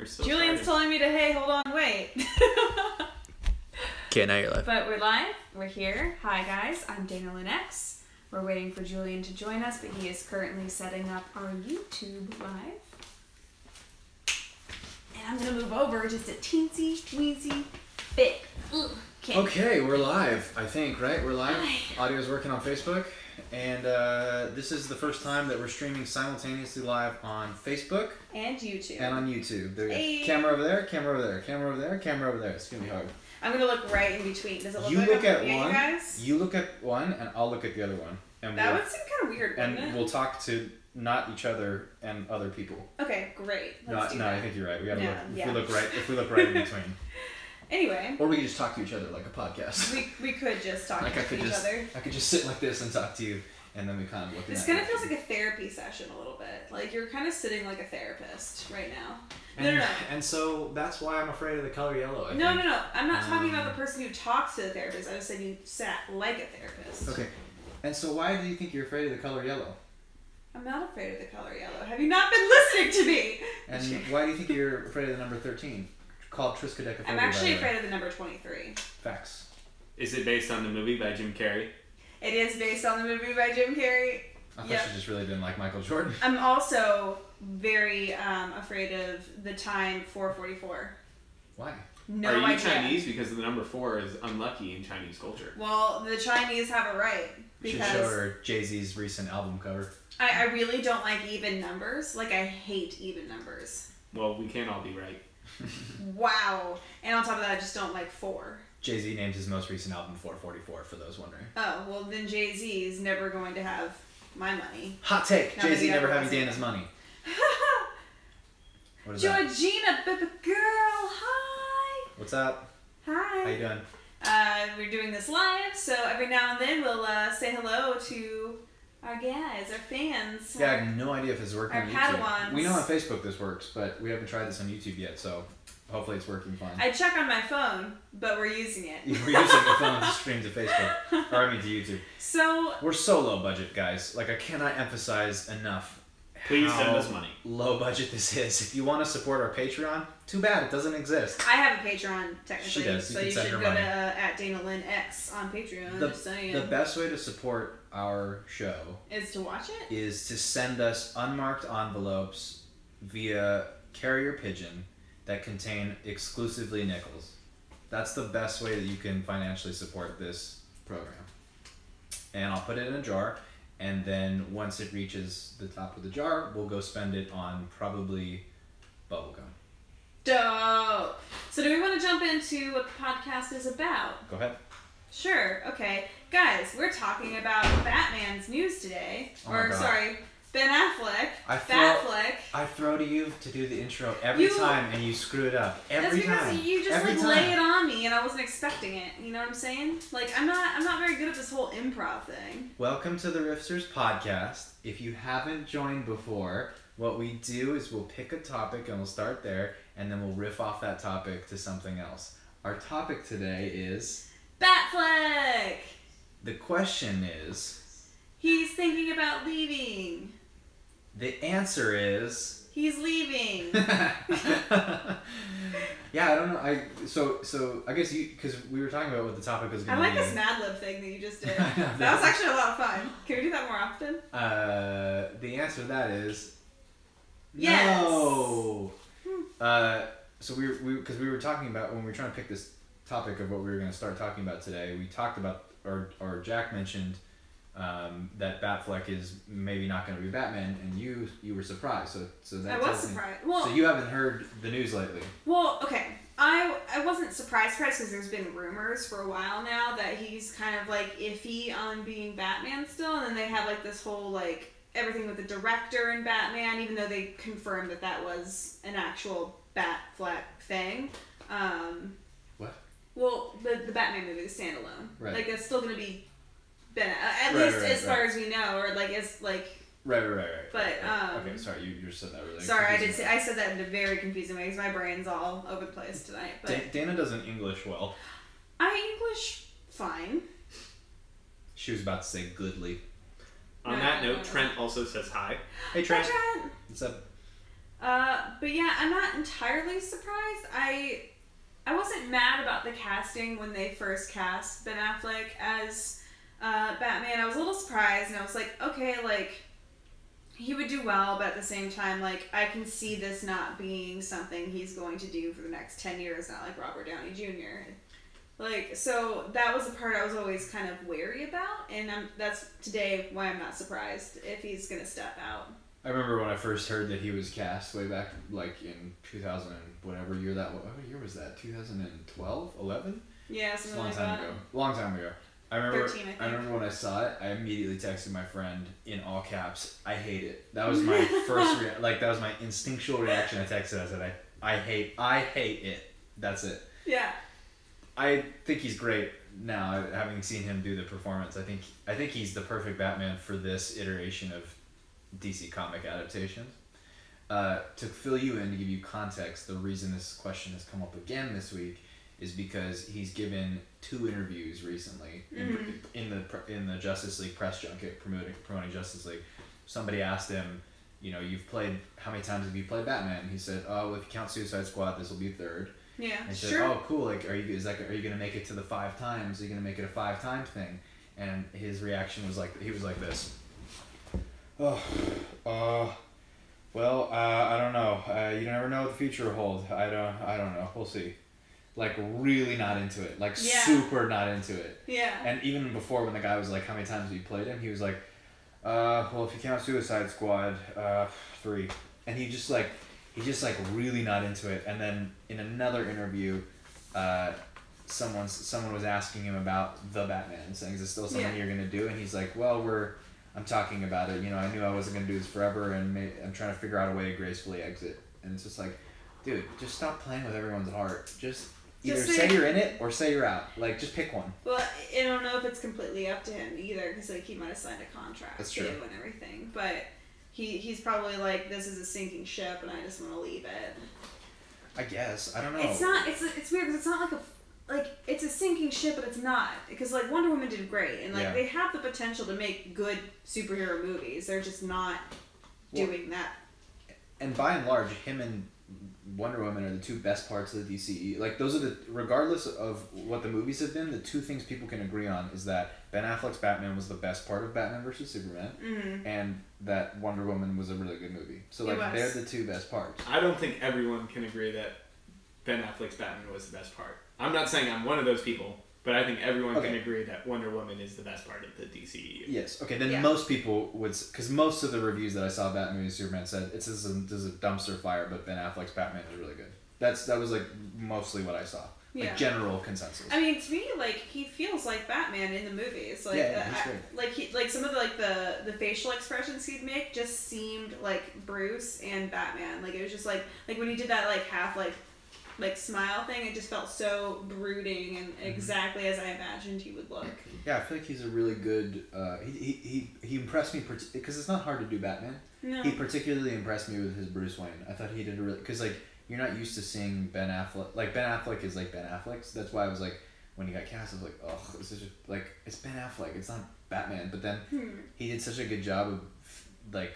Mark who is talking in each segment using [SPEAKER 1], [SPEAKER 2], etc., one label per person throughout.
[SPEAKER 1] Julian's telling me to, hey, hold on, wait.
[SPEAKER 2] Okay, now you're live.
[SPEAKER 1] But we're live. We're here. Hi, guys. I'm Dana Lynn X. We're waiting for Julian to join us, but he is currently setting up our YouTube live. And I'm going to move over just a teensy-weensy bit.
[SPEAKER 2] Okay, we're live, I think, right? We're live. Audio's working on Facebook. And this is the first time that we're streaming simultaneously live on Facebook.
[SPEAKER 1] And YouTube.
[SPEAKER 2] And on YouTube. There's camera over there, camera over there, camera over there, camera over there. It's going to be hard.
[SPEAKER 1] I'm going to look right in between. Does it look
[SPEAKER 2] you
[SPEAKER 1] like
[SPEAKER 2] look
[SPEAKER 1] I'm
[SPEAKER 2] at
[SPEAKER 1] looking
[SPEAKER 2] one,
[SPEAKER 1] at you guys?
[SPEAKER 2] You look at one, and I'll look at the other one. And
[SPEAKER 1] that would seem kind of weird, wouldn't it?
[SPEAKER 2] And we'll talk to not each other and other people.
[SPEAKER 1] Okay, great. Let's do that.
[SPEAKER 2] I think you're right. We gotta look.
[SPEAKER 1] Yeah.
[SPEAKER 2] If we look right in between.
[SPEAKER 1] Anyway.
[SPEAKER 2] Or we could just talk to each other like a podcast.
[SPEAKER 1] We could just talk to each other.
[SPEAKER 2] I could just sit like this and talk to you, and then we kind of look at
[SPEAKER 1] This kind of feels like a therapy session a little bit. Like you're kind of sitting like a therapist right now. No.
[SPEAKER 2] And so that's why I'm afraid of the color yellow.
[SPEAKER 1] No. I'm not talking about the person who talks to the therapist. I just said you sat like a therapist.
[SPEAKER 2] Okay. And so why do you think you're afraid of the color yellow?
[SPEAKER 1] I'm not afraid of the color yellow. Have you not been listening to me?
[SPEAKER 2] And why do you think you're afraid of the number 13? Called triskaidekaphobia.
[SPEAKER 1] I'm actually afraid of the number 23.
[SPEAKER 2] Facts.
[SPEAKER 3] Is it based on the movie by Jim Carrey?
[SPEAKER 1] It is based on the movie by Jim Carrey.
[SPEAKER 2] I thought you just really didn't like Michael Jordan.
[SPEAKER 1] I'm also very afraid of the time 444.
[SPEAKER 2] Why?
[SPEAKER 3] No idea. Are you Chinese? Because the number 4 is unlucky in Chinese culture.
[SPEAKER 1] Well, the Chinese have it right.
[SPEAKER 2] Should show her Jay-Z's recent album cover.
[SPEAKER 1] I really don't like even numbers. Like, I hate even numbers.
[SPEAKER 3] Well, we can't all be right.
[SPEAKER 1] Wow. And on top of that, I just don't like 4.
[SPEAKER 2] Jay-Z named his most recent album 444, for those wondering.
[SPEAKER 1] Oh, well, then Jay-Z is never going to have my money.
[SPEAKER 2] Hot take. Jay-Z never having Dana's money. What is
[SPEAKER 1] Georgina, baby girl, hi.
[SPEAKER 2] What's up?
[SPEAKER 1] Hi.
[SPEAKER 2] How you doing?
[SPEAKER 1] We're doing this live, so every now and then we'll say hello to our guys, our fans.
[SPEAKER 2] Yeah, I have no idea if this is working on YouTube.
[SPEAKER 1] Padawans.
[SPEAKER 2] We know on Facebook this works, but we haven't tried this on YouTube yet, so hopefully it's working fine.
[SPEAKER 1] I check on my phone, but we're using it.
[SPEAKER 2] We're using the phone to stream to Facebook. Or I mean to YouTube.
[SPEAKER 1] So
[SPEAKER 2] we're so low budget, guys. Like, I cannot emphasize enough
[SPEAKER 3] Please send us money.
[SPEAKER 2] Low budget this is. If you want to support our Patreon, too bad, it doesn't exist.
[SPEAKER 1] I have a Patreon, technically.
[SPEAKER 2] She does.
[SPEAKER 1] So you should go to @DanaLynnX on Patreon.
[SPEAKER 2] The best way to support our show
[SPEAKER 1] is to watch it?
[SPEAKER 2] Is to send us unmarked envelopes via carrier pigeon that contain exclusively nickels. That's the best way that you can financially support this program. And I'll put it in a jar. And then once it reaches the top of the jar, we'll go spend it on probably bubblegum.
[SPEAKER 1] Dope! So do we want to jump into what the podcast is about?
[SPEAKER 2] Go ahead.
[SPEAKER 1] Sure, okay. Guys, we're talking about Batman's news today. Sorry, Ben Affleck. Batfleck.
[SPEAKER 2] I throw to you to do the intro every time, and you screw it up. Every time.
[SPEAKER 1] That's because you just lay it on me, and I wasn't expecting it. You know what I'm saying? Like, I'm not very good at this whole improv thing.
[SPEAKER 2] Welcome to the Riffsters podcast. If you haven't joined before, what we do is we'll pick a topic, and we'll start there, and then we'll riff off that topic to something else. Our topic today is
[SPEAKER 1] Batfleck.
[SPEAKER 2] The question is,
[SPEAKER 1] he's thinking about leaving.
[SPEAKER 2] The answer is
[SPEAKER 1] he's leaving.
[SPEAKER 2] Yeah, I don't know. So I guess because we were talking about what the topic was going to be.
[SPEAKER 1] I like this Mad Lib thing that you just did. That was actually a lot of fun. Can we do that more often?
[SPEAKER 2] The answer to that is
[SPEAKER 1] yes.
[SPEAKER 2] No. So because we were talking about when we were trying to pick this topic of what we were going to start talking about today. We talked about or Jack mentioned. That Batfleck is maybe not going to be Batman, and you were surprised. So that
[SPEAKER 1] I was surprised. Well,
[SPEAKER 2] so you haven't heard the news lately.
[SPEAKER 1] Well, okay, I wasn't surprised because there's been rumors for a while now that he's kind of like iffy on being Batman still, and then they have like this whole like everything with the director and Batman, even though they confirmed that was an actual Batfleck thing.
[SPEAKER 2] What?
[SPEAKER 1] Well, the Batman movie, the standalone,
[SPEAKER 2] right?
[SPEAKER 1] Like it's still going to be. At least as far as we know, or like as like.
[SPEAKER 2] Right.
[SPEAKER 1] But
[SPEAKER 2] okay, sorry, you just said that really.
[SPEAKER 1] Sorry, I said that in a very confusing way because my brain's all over the place tonight. But
[SPEAKER 2] Dana doesn't English well.
[SPEAKER 1] I English fine.
[SPEAKER 2] She was about to say goodly.
[SPEAKER 3] On that note, Trent also says hi.
[SPEAKER 2] Hey Trent.
[SPEAKER 1] Hi Trent.
[SPEAKER 2] What's up?
[SPEAKER 1] But yeah, I'm not entirely surprised. I wasn't mad about the casting when they first cast Ben Affleck as Batman. I was a little surprised, and I was like, okay, like, he would do well, but at the same time, like, I can see this not being something he's going to do for the next 10 years, not like Robert Downey Jr. Like, so that was the part I was always kind of wary about, and that's today why I'm not surprised if he's going to step out.
[SPEAKER 2] I remember when I first heard that he was cast way back, like in 2000 and whatever year that was. What year was that? 2012? 11?
[SPEAKER 1] Yeah,
[SPEAKER 2] It's a long time ago. Long time ago. I remember.
[SPEAKER 1] 13, I think.
[SPEAKER 2] I remember when I saw it. I immediately texted my friend in all caps. I hate it. That was my first that was my instinctual reaction. I texted. I said, I hate it. That's it.
[SPEAKER 1] Yeah.
[SPEAKER 2] I think he's great now. Having seen him do the performance, I think he's the perfect Batman for this iteration of DC comic adaptations. To fill you in, to give you context, the reason this question has come up again this week is because he's given 2 interviews recently in the Justice League press junket promoting Justice League. Somebody asked him, how many times have you played Batman? He said, well, if you count Suicide Squad, this will be 3rd.
[SPEAKER 1] Yeah,
[SPEAKER 2] and he said,
[SPEAKER 1] sure.
[SPEAKER 2] oh, cool. Like, are you gonna make it to the 5 times? Are you gonna make it a 5-time thing? And his reaction was like, he was like this. Well, I don't know. You never know what the future will hold. I don't know. We'll see. Like, really not into it. Like, super not into it.
[SPEAKER 1] Yeah.
[SPEAKER 2] And even before, when the guy was like, how many times have you played him? He was like, well, if you count Suicide Squad, 3. And he just really not into it. And then in another interview, someone was asking him about the Batman, saying, is this still something you're going to do? And he's like, well, I'm talking about it. I knew I wasn't going to do this forever, and I'm trying to figure out a way to gracefully exit. And it's just like, dude, just stop playing with everyone's heart. Just either say you're in it or say you're out. Like, just pick one.
[SPEAKER 1] Well, I don't know if it's completely up to him either, because like he might have signed a contract too and everything. But he's probably like, this is a sinking ship, and I just want to leave it.
[SPEAKER 2] I guess. I don't know.
[SPEAKER 1] It's not. It's weird because it's not like it's a sinking ship, but it's not, because like Wonder Woman did great, and like they have the potential to make good superhero movies. They're just not doing that. And
[SPEAKER 2] by and large, him and Wonder Woman are the 2 best parts of the DCE. Like, those are regardless of what the movies have been, the 2 things people can agree on is that Ben Affleck's Batman was the best part of Batman vs. Superman, and that Wonder Woman was a really good movie. So like, they're the 2 best parts.
[SPEAKER 3] I don't think everyone can agree that Ben Affleck's Batman was the best part. I'm not saying I'm one of those people, but I think everyone can agree that Wonder Woman is the best part of the DCEU.
[SPEAKER 2] Yes. Okay. Then most people would, because most of the reviews that I saw of Batman vs Superman said this is a dumpster fire, but Ben Affleck's Batman is really good. That was like mostly what I saw. Like general consensus.
[SPEAKER 1] I mean, to me, like, he feels like Batman in the movies. Like, he's great. Some of the facial expressions he'd make just seemed like Bruce and Batman. Like, it was just like when he did that like half like smile thing, it just felt so brooding and exactly as I imagined he would look.
[SPEAKER 2] Yeah, I feel like he's a really good. He impressed me because it's not hard to do Batman.
[SPEAKER 1] No.
[SPEAKER 2] He particularly impressed me with his Bruce Wayne. I thought he did a really, because like, you're not used to seeing Ben Affleck. Like, Ben Affleck is like Ben Affleck. So that's why I was like, when he got cast, I was like, oh, this is just like, it's Ben Affleck. It's not Batman. But then he did such a good job of like,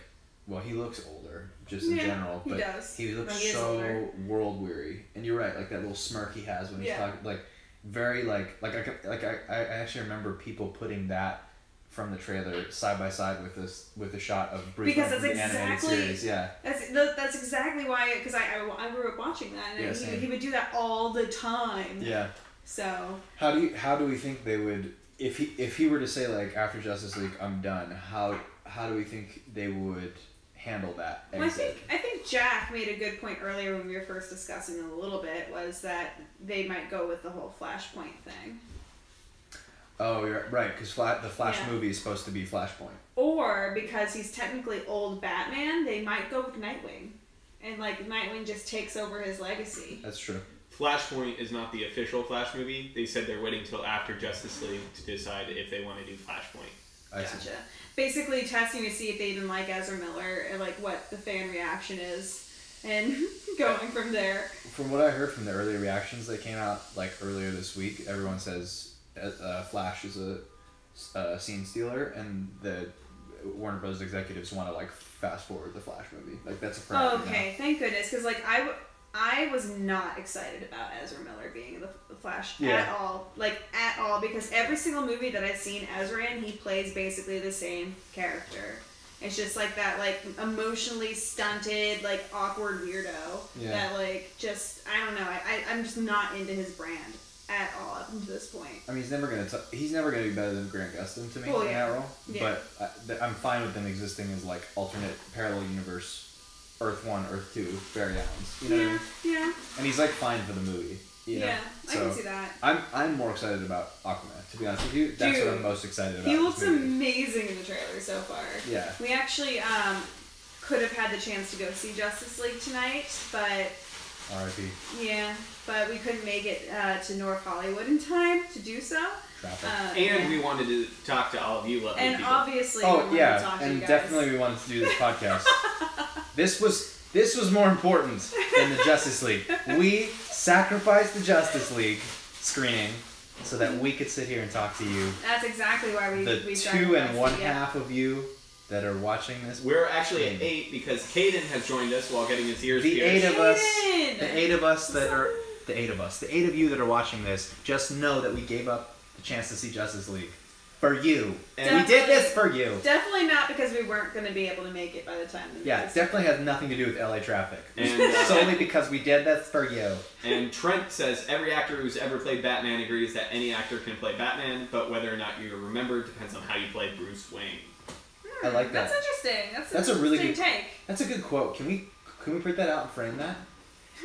[SPEAKER 2] well, he looks older just in general, but he looks so world weary. And you're right, like that little smirk he has when he's talking, like very I actually remember people putting that from the trailer side by side with the shot of Bruce Wayne from the animated series. Yeah,
[SPEAKER 1] that's exactly why, because I grew up watching that, and he would do that all the time.
[SPEAKER 2] Yeah.
[SPEAKER 1] So
[SPEAKER 2] how do we think they would, if he were to say like, after Justice League I'm done, how do we think they would handle that exit?
[SPEAKER 1] Well, I think Jack made a good point earlier when we were first discussing it a little bit, was that they might go with the whole Flashpoint thing.
[SPEAKER 2] Oh, you're right, because the Flash movie is supposed to be Flashpoint.
[SPEAKER 1] Or because he's technically old Batman, they might go with Nightwing, and like Nightwing just takes over his legacy.
[SPEAKER 2] That's true.
[SPEAKER 3] Flashpoint is not the official Flash movie. They said they're waiting till after Justice League to decide if they want to do Flashpoint.
[SPEAKER 1] Gotcha. Basically testing to see if they even like Ezra Miller, and like what the fan reaction is, and going from there.
[SPEAKER 2] From what I heard from the early reactions that came out like earlier this week, everyone says Flash is a scene stealer, and Warner Bros. Executives want to like fast forward the Flash movie. Like that's a priority.
[SPEAKER 1] Okay, thank goodness, because like I was not excited about Ezra Miller being in the Flash at all, because every single movie that I've seen Ezra in, he plays basically the same character. It's just like that, like, emotionally stunted, like, awkward weirdo that, like, just, I don't know, I'm just not into his brand at all up until this point.
[SPEAKER 2] I mean, he's never gonna be better than Grant Gustin to me in that role.
[SPEAKER 1] Yeah.
[SPEAKER 2] But I'm fine with them existing as like alternate parallel universe, Earth 1, Earth 2, Barry Allens. You know what I mean?
[SPEAKER 1] Yeah.
[SPEAKER 2] And he's like fine for the movie. You know?
[SPEAKER 1] Yeah, I can see that.
[SPEAKER 2] I'm more excited about Aquaman, to be honest with you. That's what I'm most excited about.
[SPEAKER 1] He looks amazing in the trailer so far.
[SPEAKER 2] Yeah.
[SPEAKER 1] We actually could have had the chance to go see Justice League tonight, but
[SPEAKER 2] R.I.P.
[SPEAKER 1] Yeah, but we couldn't make it to North Hollywood in time to do so.
[SPEAKER 2] Traffic.
[SPEAKER 3] And we wanted to talk to all of you lovely people.
[SPEAKER 1] Obviously we wanted to talk to you guys.
[SPEAKER 2] Definitely we wanted to do this podcast. This was more important than the Justice League. We sacrificed the Justice League screening so that we could sit here and talk to you.
[SPEAKER 1] That's exactly why we
[SPEAKER 2] the 2 1/2 of you that are watching this.
[SPEAKER 3] We're actually at 8 because Caden has joined us while getting his ears
[SPEAKER 2] pierced. The 8 of you that are watching this, just know that we gave up the chance to see Justice League for you. And we did this for you.
[SPEAKER 1] Definitely not because we weren't going to be able to make it by the time.
[SPEAKER 2] It definitely has nothing to do with LA traffic.
[SPEAKER 3] And
[SPEAKER 2] solely because we did this for you.
[SPEAKER 3] And Trent says every actor who's ever played Batman agrees that any actor can play Batman, but whether or not you're remembered depends on how you play Bruce Wayne.
[SPEAKER 2] I like that.
[SPEAKER 1] That's interesting.
[SPEAKER 2] That's a really good
[SPEAKER 1] take.
[SPEAKER 2] That's a good quote. Can we print that out and frame that?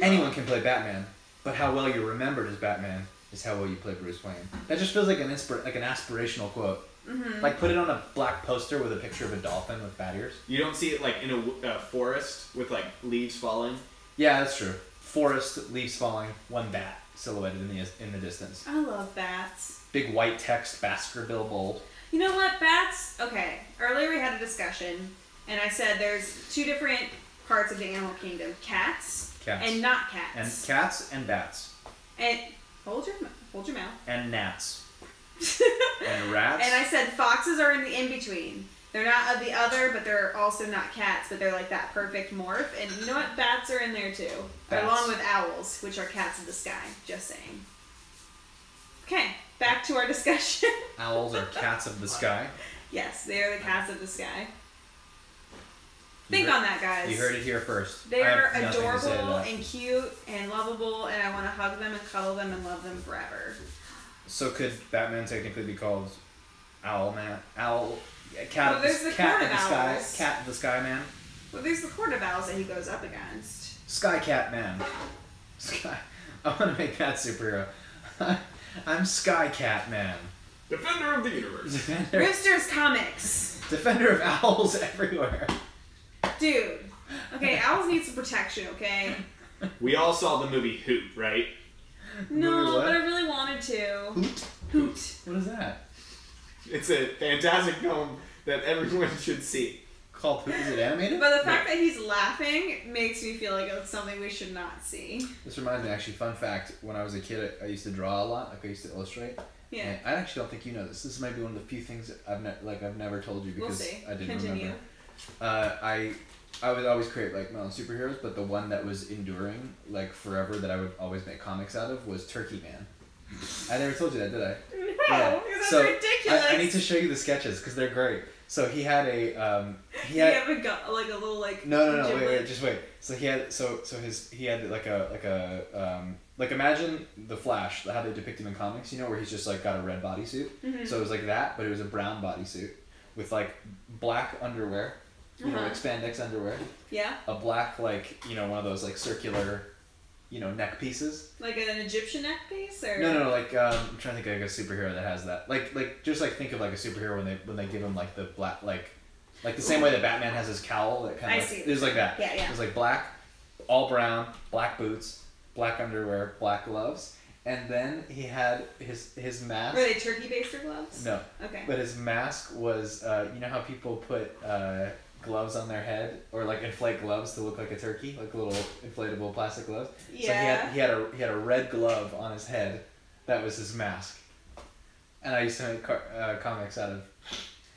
[SPEAKER 2] Anyone can play Batman, but how well you're remembered as Batman is how well you play Bruce Wayne. That just feels like an aspirational quote.
[SPEAKER 1] Mm-hmm.
[SPEAKER 2] Like put it on a black poster with a picture of a dolphin with bat ears.
[SPEAKER 3] You don't see it like in a forest with like leaves falling.
[SPEAKER 2] Yeah, that's true. Forest, leaves falling, one bat silhouetted in the distance.
[SPEAKER 1] I love bats.
[SPEAKER 2] Big white text, Baskerville bold.
[SPEAKER 1] You know what, bats? Okay, earlier we had a discussion, and I said there's 2 different parts of the animal kingdom: cats. And not cats.
[SPEAKER 2] And cats and bats.
[SPEAKER 1] And hold your mouth.
[SPEAKER 2] And gnats. And rats.
[SPEAKER 1] And I said foxes are in the in-between. They're not of the other, but they're also not cats, but they're like that perfect morph. And you know what? Bats are in there too.
[SPEAKER 2] Bats.
[SPEAKER 1] Along with owls, which are cats of the sky. Just saying. Okay, back to our discussion.
[SPEAKER 2] Owls are cats of the sky?
[SPEAKER 1] Yes, they are the cats of the sky. Think on that, guys.
[SPEAKER 2] You heard it here first.
[SPEAKER 1] They are adorable and cute and lovable, and I want to hug them and cuddle them and love them forever.
[SPEAKER 2] So could Batman technically be called Owlman? Cat of the Sky Man?
[SPEAKER 1] Well, there's the Court of Owls that he goes up against.
[SPEAKER 2] Sky Cat Man. I want to make that superhero. I'm Sky Cat Man.
[SPEAKER 3] Defender of the universe.
[SPEAKER 1] Riffsters Comics.
[SPEAKER 2] Defender of owls everywhere.
[SPEAKER 1] Dude. Okay, owls need some protection, okay?
[SPEAKER 3] We all saw the movie Hoot, right?
[SPEAKER 1] No, but I really wanted to. Hoot.
[SPEAKER 2] What is that?
[SPEAKER 3] It's a fantastic film that everyone should see.
[SPEAKER 2] Called Hoot? Is it animated?
[SPEAKER 1] But the fact that he's laughing makes me feel like it's something we should not see.
[SPEAKER 2] This reminds me, actually, fun fact, when I was a kid, I used to draw a lot. Like, I used to illustrate.
[SPEAKER 1] Yeah.
[SPEAKER 2] And I actually don't think you know this. This might be one of the few things that I've never told you because I didn't remember. I would always create like my own superheroes, but the one that was enduring like forever that I would always make comics out of was Turkey Man. I never told you that, did I?
[SPEAKER 1] No, because that's ridiculous.
[SPEAKER 2] I need to show you the sketches because they're great. So he had a
[SPEAKER 1] he had like a little like
[SPEAKER 2] no wait just wait. So he had he had like imagine the Flash, how they depict him in comics, you know, where he's just like got a red bodysuit. Mm-hmm. So it was like that, but it was a brown bodysuit with like black underwear, you know, like spandex underwear.
[SPEAKER 1] Yeah.
[SPEAKER 2] A black like, you know, one of those like circular, you know, neck pieces.
[SPEAKER 1] Like an Egyptian neck piece, or
[SPEAKER 2] no, like I'm trying to think of like a superhero that has that. Like just like think of like a superhero when they give him like the black like the same way that Batman has his cowl that kind of
[SPEAKER 1] see.
[SPEAKER 2] It was like that.
[SPEAKER 1] Yeah.
[SPEAKER 2] It was like black, all brown, black boots, black underwear, black gloves, and then he had his mask.
[SPEAKER 1] Were they turkey baster gloves?
[SPEAKER 2] No.
[SPEAKER 1] Okay.
[SPEAKER 2] But his mask was you know how people put gloves on their head or like inflate gloves to look like a turkey, like little inflatable plastic gloves.
[SPEAKER 1] Yeah.
[SPEAKER 2] So he had a red glove on his head. That was his mask. And I used to make comics out of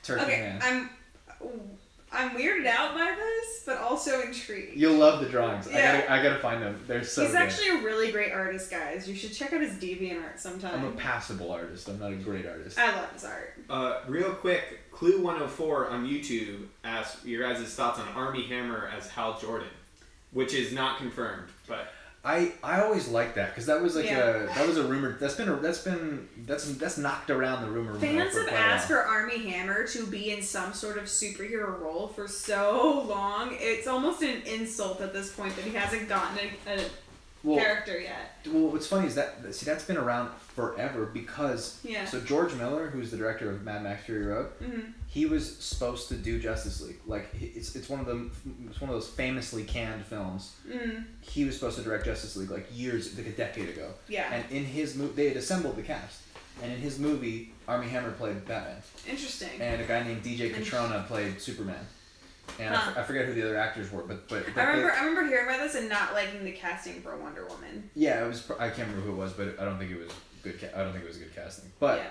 [SPEAKER 2] Turkey Man.
[SPEAKER 1] I'm weirded out by this, but also intrigued.
[SPEAKER 2] You'll love the drawings.
[SPEAKER 1] Yeah.
[SPEAKER 2] I gotta find them. They're so
[SPEAKER 1] He's
[SPEAKER 2] good.
[SPEAKER 1] actually a really great artist, guys. You should check out his DeviantArt sometime.
[SPEAKER 2] I'm a passable artist. I'm not a great artist.
[SPEAKER 1] I love his art.
[SPEAKER 3] Real quick, Clue104 on YouTube asked your guys' thoughts on Armie Hammer as Hal Jordan, which is not confirmed, but
[SPEAKER 2] I always liked that because that was like
[SPEAKER 1] Yeah.
[SPEAKER 2] that was a rumor that's knocked around the rumor mill
[SPEAKER 1] Fans
[SPEAKER 2] for
[SPEAKER 1] have
[SPEAKER 2] quite a
[SPEAKER 1] asked
[SPEAKER 2] while.
[SPEAKER 1] for Armie Hammer to be in some sort of superhero role for so long. It's almost an insult at this point that he hasn't gotten a character yet.
[SPEAKER 2] Well, what's funny is that's been around forever because
[SPEAKER 1] Yeah.
[SPEAKER 2] so George Miller, who's the director of Mad Max Fury Road, he was supposed to do Justice League. Like it's one of those famously canned films. He was supposed to direct Justice League like a decade ago.
[SPEAKER 1] Yeah.
[SPEAKER 2] And in his movie, they had assembled the cast, and in his movie, Armie Hammer played Batman,
[SPEAKER 1] Interesting.
[SPEAKER 2] and a guy named DJ Catrona played Superman. And
[SPEAKER 1] Huh.
[SPEAKER 2] I forget who the other actors were, but
[SPEAKER 1] I remember hearing about this and not liking the casting for Wonder Woman.
[SPEAKER 2] yeah, it was. I can't remember who it was, but I don't think it was good. I don't think it was good casting. But
[SPEAKER 1] Yeah.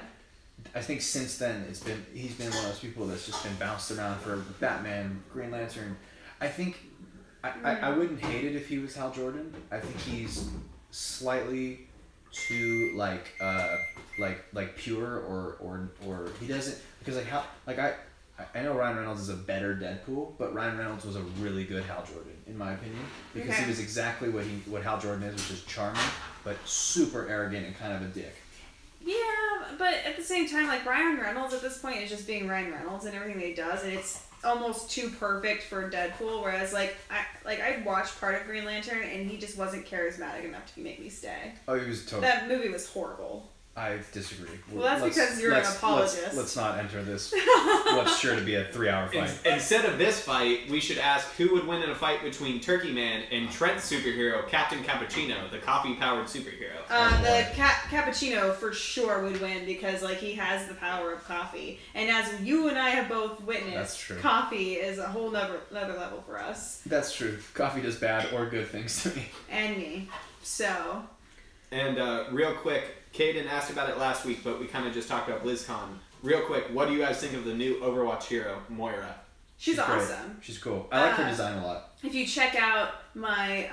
[SPEAKER 2] I think since then he's been one of those people that's just been bounced around for Batman, Green Lantern. I think I wouldn't hate it if he was Hal Jordan. I think he's slightly too like pure or he doesn't because I know Ryan Reynolds is a better Deadpool, but Ryan Reynolds was a really good Hal Jordan, in my opinion, because he was exactly what Hal Jordan is, which is charming, but super arrogant and kind of a dick.
[SPEAKER 1] Yeah, but at the same time, like Ryan Reynolds at this point is just being Ryan Reynolds and everything that he does, and it's almost too perfect for Deadpool. Whereas I watched part of Green Lantern and he just wasn't charismatic enough to make me stay.
[SPEAKER 2] Oh, he was totally.
[SPEAKER 1] That movie was horrible.
[SPEAKER 2] I disagree.
[SPEAKER 1] Well, that's because you're an apologist.
[SPEAKER 2] Let's not enter this. What's sure to be a 3-hour fight.
[SPEAKER 3] Instead of this fight, we should ask who would win in a fight between Turkey Man and Trent's superhero, Captain Cappuccino, the coffee-powered superhero.
[SPEAKER 1] The Cappuccino for sure would win because he has the power of coffee, and as you and I have both witnessed,
[SPEAKER 2] That's true.
[SPEAKER 1] Coffee is a whole another level for us.
[SPEAKER 2] That's true. Coffee does bad or good things to me.
[SPEAKER 1] And me. So.
[SPEAKER 3] And real quick, Caden asked about it last week, but we kind of just talked about BlizzCon. Real quick, what do you guys think of the new Overwatch hero, Moira?
[SPEAKER 1] She's
[SPEAKER 2] great.
[SPEAKER 1] awesome.
[SPEAKER 2] She's cool. I like her design a lot.
[SPEAKER 1] If you check out my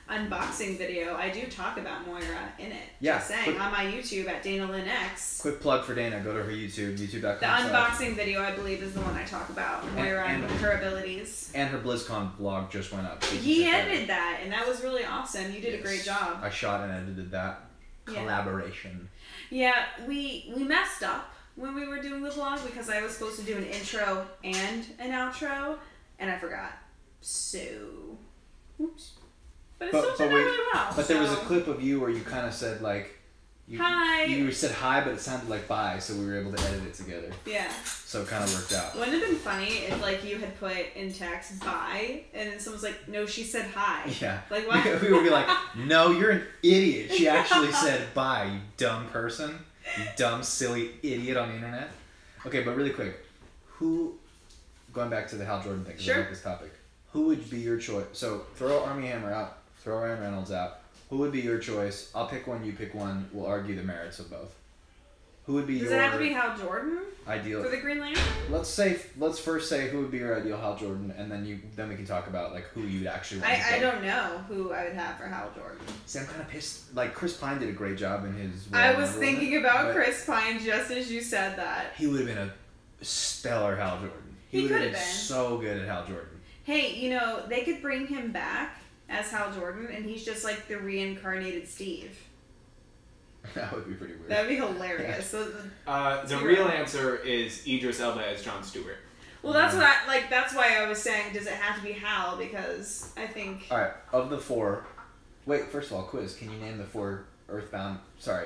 [SPEAKER 1] unboxing video, I do talk about Moira in it.
[SPEAKER 2] Yeah.
[SPEAKER 1] Just saying, on my YouTube at Dana Lynn X.
[SPEAKER 2] Quick plug for Dana. Go to her YouTube, youtube.com.
[SPEAKER 1] The unboxing video, I believe, is the one I talk about. Moira and her abilities.
[SPEAKER 2] And her BlizzCon vlog just went up. So
[SPEAKER 1] He edited that, and that was really awesome. You did a great job.
[SPEAKER 2] I shot and edited that. Collaboration.
[SPEAKER 1] Yeah, we messed up when we were doing the vlog because I was supposed to do an intro and an outro, and I forgot. So, oops. But it still turned out really well.
[SPEAKER 2] But there was a clip of you where you kind of said
[SPEAKER 1] hi.
[SPEAKER 2] You said hi, but it sounded like bye, so we were able to edit it together.
[SPEAKER 1] Yeah.
[SPEAKER 2] So it kind of worked out.
[SPEAKER 1] Wouldn't it have been funny if you had put in text bye, and then someone's like, no, she said hi.
[SPEAKER 2] Yeah.
[SPEAKER 1] Like what?
[SPEAKER 2] We would be like, no, you're an idiot. She actually said bye, you dumb person. You dumb, silly idiot on the internet. Okay, but really quick, going back to the Hal Jordan thing, because I like this topic, who would be your choice? So throw Armie Hammer out, throw Ryan Reynolds out. Who would be your choice? I'll pick one, you pick one. We'll argue the merits of both. Who would be
[SPEAKER 1] Does it have to be Hal Jordan?
[SPEAKER 2] Ideal.
[SPEAKER 1] For the Green Lantern?
[SPEAKER 2] Let's first say who would be your ideal Hal Jordan, and then we can talk about who you'd actually want.
[SPEAKER 1] I don't know who I would have for Hal Jordan.
[SPEAKER 2] See, I'm kind of pissed. Chris Pine did a great job in his.
[SPEAKER 1] I was thinking about Chris Pine just as you said that.
[SPEAKER 2] He would have been a stellar Hal Jordan. He would have been so good at Hal Jordan.
[SPEAKER 1] Hey, they could bring him back as Hal Jordan, and he's just like the reincarnated Steve.
[SPEAKER 2] That would be pretty weird.
[SPEAKER 1] That'd be hilarious.
[SPEAKER 3] Yeah. The real answer is Idris Elba as Jon Stewart.
[SPEAKER 1] Well, that's what that's why I was saying, does it have to be Hal? Because I think...
[SPEAKER 2] Alright, of the four... Wait, first of all, quiz. Can you name the four Earthbound... Sorry.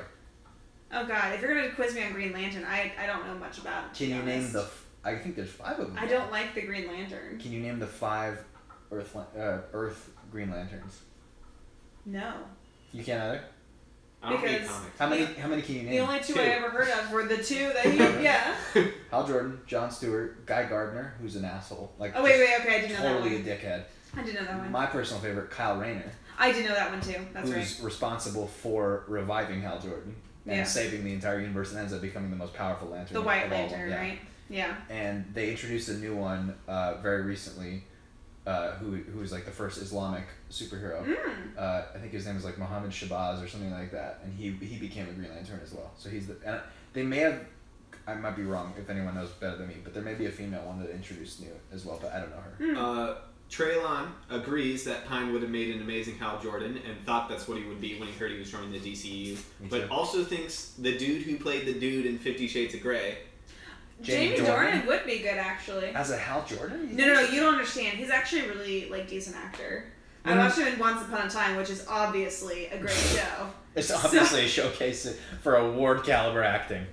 [SPEAKER 1] Oh, God. If you're going to quiz me on Green Lantern, I don't know much about it.
[SPEAKER 2] Can you name the... I think there's 5 of them.
[SPEAKER 1] I don't like the Green Lantern.
[SPEAKER 2] Can you name the 5 Earth Green Lanterns?
[SPEAKER 1] No.
[SPEAKER 2] You can't either?
[SPEAKER 1] Because
[SPEAKER 2] how many can you name?
[SPEAKER 1] The only 2 I ever heard of were the 2 that he... Yeah.
[SPEAKER 2] Hal Jordan, Jon Stewart, Guy Gardner, who's an asshole.
[SPEAKER 1] Okay, I didn't know that one.
[SPEAKER 2] Totally a dickhead.
[SPEAKER 1] I didn't know that one.
[SPEAKER 2] My personal favorite, Kyle Rayner.
[SPEAKER 1] I did know that one too. That's right.
[SPEAKER 2] Who's responsible for reviving Hal Jordan and saving the entire universe and ends up becoming the most powerful lantern.
[SPEAKER 1] The White Lantern, right? Yeah.
[SPEAKER 2] And they introduced a new one very recently, who was like the first Islamic superhero. I think his name was like Muhammad Shabazz or something like that, and he became a Green Lantern as well. So he's the. And they may have. I might be wrong if anyone knows better than me, but there may be a female one that introduced new as well, but I don't know her.
[SPEAKER 3] Traylon agrees that Pine would have made an amazing Hal Jordan and thought that's what he would be when he heard he was joining the DCU, but also thinks the dude who played the dude in 50 Shades of Grey,
[SPEAKER 1] Jamie Dornan would be good, actually.
[SPEAKER 2] As a Hal Jordan?
[SPEAKER 1] No, you don't understand. He's actually a really decent actor. I watched him in Once Upon a Time, which is obviously a great show.
[SPEAKER 2] It's obviously a showcase for award caliber acting.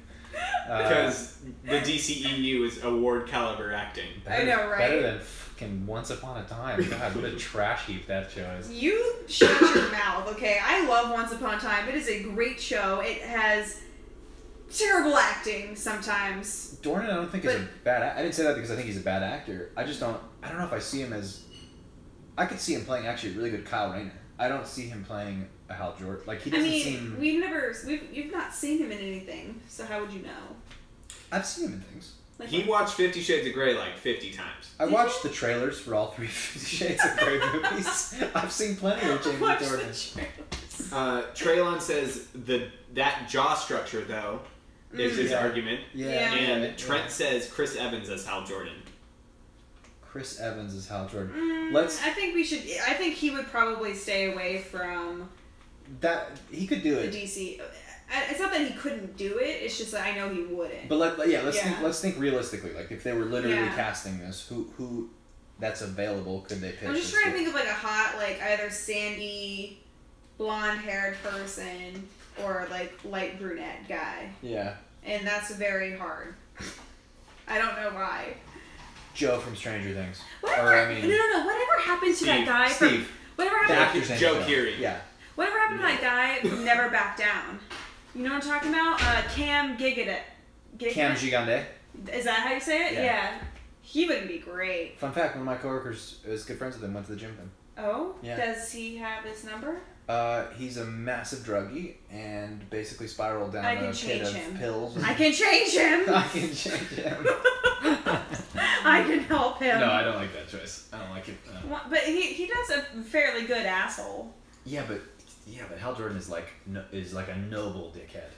[SPEAKER 3] Because the DCEU is award caliber acting.
[SPEAKER 1] I know, right?
[SPEAKER 2] Better than fucking Once Upon a Time. God, what a trash heap that show is.
[SPEAKER 1] You shut your mouth, okay? I love Once Upon a Time. It is a great show. It has terrible acting sometimes.
[SPEAKER 2] Dornan, I don't think is a bad. I didn't say that because I think he's a bad actor. I just don't. I don't know if I see him as. I could see him playing actually a really good Kyle Rayner. I don't see him playing a Hal Jordan. Like he doesn't seem.
[SPEAKER 1] You've not seen him in anything, so how would you know?
[SPEAKER 2] I've seen him in things.
[SPEAKER 3] He watched 50 Shades of Grey like 50 times.
[SPEAKER 2] I watched the trailers for all 3 50 Shades of Grey movies. I've seen plenty of Jamie Dornan.
[SPEAKER 3] Traylon says that jaw structure though is his argument.
[SPEAKER 2] Yeah.
[SPEAKER 3] And Trent says Chris Evans as Hal Jordan.
[SPEAKER 2] Chris Evans is Hal Jordan.
[SPEAKER 1] I think he would probably stay away from
[SPEAKER 2] that. He could do it.
[SPEAKER 1] The DC. It's not that he couldn't do it. It's just that I know he wouldn't.
[SPEAKER 2] But let's think realistically. Like if they were literally casting this, who that's available could they pitch?
[SPEAKER 1] I'm just trying to think of like a hot either sandy, blonde-haired person or like light brunette guy.
[SPEAKER 2] Yeah.
[SPEAKER 1] And that's very hard. I don't know why.
[SPEAKER 2] Joe from Stranger Things.
[SPEAKER 1] No. Whatever happened to that guy
[SPEAKER 2] Steve.
[SPEAKER 1] Whatever happened
[SPEAKER 3] to Joe Keery.
[SPEAKER 2] Yeah.
[SPEAKER 1] Whatever happened to that guy never backed down. You know what I'm talking about? Cam Gigadet.
[SPEAKER 2] Cam Gigande.
[SPEAKER 1] Is that how you say it?
[SPEAKER 2] Yeah.
[SPEAKER 1] He would be great.
[SPEAKER 2] Fun fact, one of my coworkers is good friends with him, went to the gym with him.
[SPEAKER 1] Oh?
[SPEAKER 2] Yeah.
[SPEAKER 1] Does he have his number?
[SPEAKER 2] He's a massive druggie and basically spiraled down a pit of pills.
[SPEAKER 1] I can change him!
[SPEAKER 2] I can change him.
[SPEAKER 1] I can help him.
[SPEAKER 2] No, I don't like that choice. I don't like it.
[SPEAKER 1] But he does a fairly good asshole.
[SPEAKER 2] Yeah, but Hal Jordan is like a noble dickhead.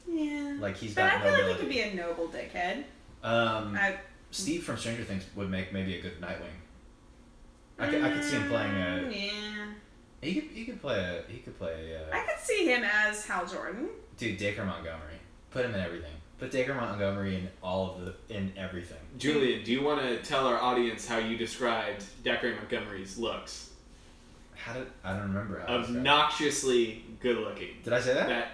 [SPEAKER 1] Yeah.
[SPEAKER 2] Like he's
[SPEAKER 1] but
[SPEAKER 2] got
[SPEAKER 1] I feel
[SPEAKER 2] nobility.
[SPEAKER 1] like he could be a noble dickhead.
[SPEAKER 2] Steve from Stranger Things would make maybe a good Nightwing. I could see him playing a.
[SPEAKER 1] Yeah.
[SPEAKER 2] He could play.
[SPEAKER 1] I could see him as Hal Jordan.
[SPEAKER 2] Dude, Dacre Montgomery. Put him in everything. Put Dacre Montgomery in everything.
[SPEAKER 3] Julian, do you want to tell our audience how you described Dacre Montgomery's looks?
[SPEAKER 2] I don't remember how.
[SPEAKER 3] Obnoxiously good looking.
[SPEAKER 2] Did I say that?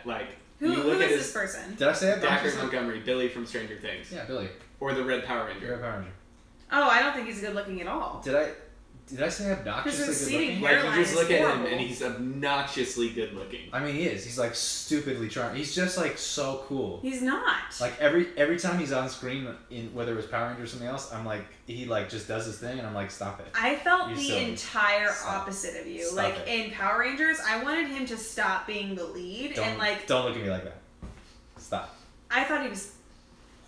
[SPEAKER 1] Who is this person?
[SPEAKER 2] Did I say it?
[SPEAKER 3] Dacre Montgomery, Billy from Stranger Things.
[SPEAKER 2] Yeah, Billy.
[SPEAKER 3] Or the Red Power Ranger.
[SPEAKER 2] Red Power Ranger.
[SPEAKER 1] Oh, I don't think he's good looking at all.
[SPEAKER 2] Did I say obnoxiously good looking?
[SPEAKER 3] You just look at him and he's obnoxiously good looking.
[SPEAKER 2] I mean, he is. He's like stupidly charming. He's just so cool.
[SPEAKER 1] He's not.
[SPEAKER 2] Like every time he's on screen, in whether it was Power Rangers or something else, I'm like, he just does his thing, and I'm like, stop it.
[SPEAKER 1] I felt the entire opposite of you.
[SPEAKER 2] Stop it.
[SPEAKER 1] In Power Rangers, I wanted him to stop being the lead
[SPEAKER 2] don't look at me like that. Stop.
[SPEAKER 1] I thought he was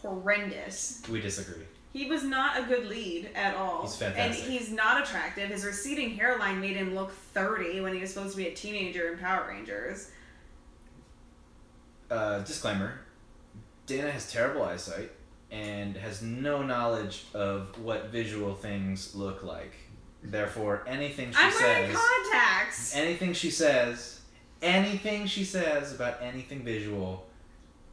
[SPEAKER 1] horrendous.
[SPEAKER 2] We disagree.
[SPEAKER 1] He was not a good lead at all.
[SPEAKER 2] He's fantastic.
[SPEAKER 1] And he's not attractive. His receding hairline made him look 30 when he was supposed to be a teenager in Power Rangers.
[SPEAKER 2] Disclaimer. Dana has terrible eyesight and has no knowledge of what visual things look like. Therefore, anything she
[SPEAKER 1] I'm
[SPEAKER 2] says...
[SPEAKER 1] wearing contacts!
[SPEAKER 2] Anything she says about anything visual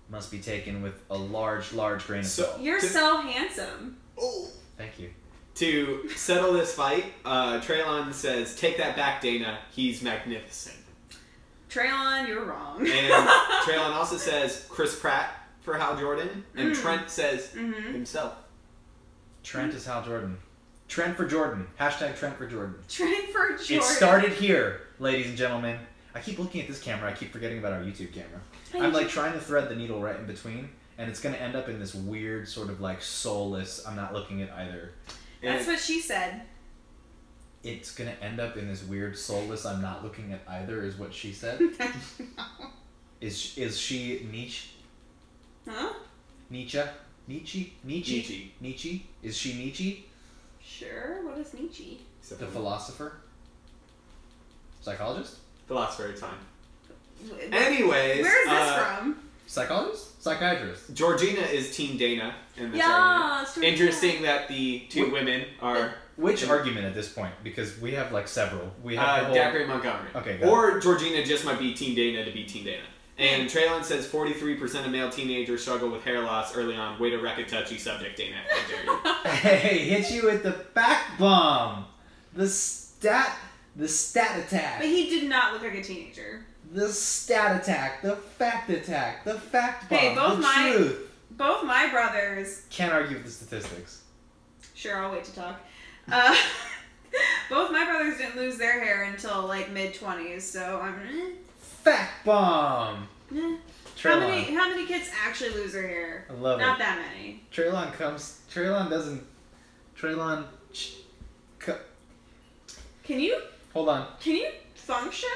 [SPEAKER 2] must be taken with a large grain of salt.
[SPEAKER 1] You're so handsome.
[SPEAKER 3] Oh,
[SPEAKER 2] thank you.
[SPEAKER 3] To settle this fight, Traylon says, "Take that back, Dana. He's magnificent."
[SPEAKER 1] Traylon, you're wrong.
[SPEAKER 3] And Traylon also says Chris Pratt for Hal Jordan, and Trent says himself.
[SPEAKER 2] Trent is Hal Jordan. Trent for Jordan. Hashtag Trent for Jordan.
[SPEAKER 1] Trent for Jordan.
[SPEAKER 2] It started here, ladies and gentlemen. I keep looking at this camera. I keep forgetting about our YouTube camera. I'm trying to thread the needle right in between, and it's going to end up in this weird sort of soulless, I'm not looking at either.
[SPEAKER 1] That's what she said.
[SPEAKER 2] It's going to end up in this weird soulless, I'm not looking at either, is what she said.
[SPEAKER 1] No.
[SPEAKER 2] Is she Nietzsche?
[SPEAKER 1] Huh?
[SPEAKER 2] Nietzsche? Nietzsche? Is she Nietzsche?
[SPEAKER 1] Sure. What is Nietzsche?
[SPEAKER 2] The philosopher? Psychologist?
[SPEAKER 3] Philosopher, it's fine. Anyways,
[SPEAKER 1] where is this from?
[SPEAKER 2] Psychologist? Psychiatrist.
[SPEAKER 3] Georgina is Team Dana in this
[SPEAKER 1] Yeah,
[SPEAKER 3] argument. Interesting that the two women are...
[SPEAKER 2] Which argument at this point? Because we have like several. We have
[SPEAKER 3] Dacre Montgomery.
[SPEAKER 2] Okay,
[SPEAKER 3] or Georgina just might be Team Dana to be Team Dana. And Traylon says 43% of male teenagers struggle with hair loss early on. Way to wreck a touchy subject, Dana. How dare you.
[SPEAKER 2] Hey, hit you with the fact bomb. The stat attack.
[SPEAKER 1] But he did not look like a teenager.
[SPEAKER 2] The stat attack. The fact attack. The fact bomb.
[SPEAKER 1] Hey,
[SPEAKER 2] truth.
[SPEAKER 1] Both my brothers.
[SPEAKER 2] Can't argue with the statistics.
[SPEAKER 1] Sure, I'll wait to talk. Both my brothers didn't lose their hair until like mid-20s, so I'm.
[SPEAKER 2] Fact bomb.
[SPEAKER 1] How many kids actually lose their hair?
[SPEAKER 2] I love
[SPEAKER 1] Not that many.
[SPEAKER 2] Traylon
[SPEAKER 1] Can you?
[SPEAKER 2] Hold on.
[SPEAKER 1] Can you function?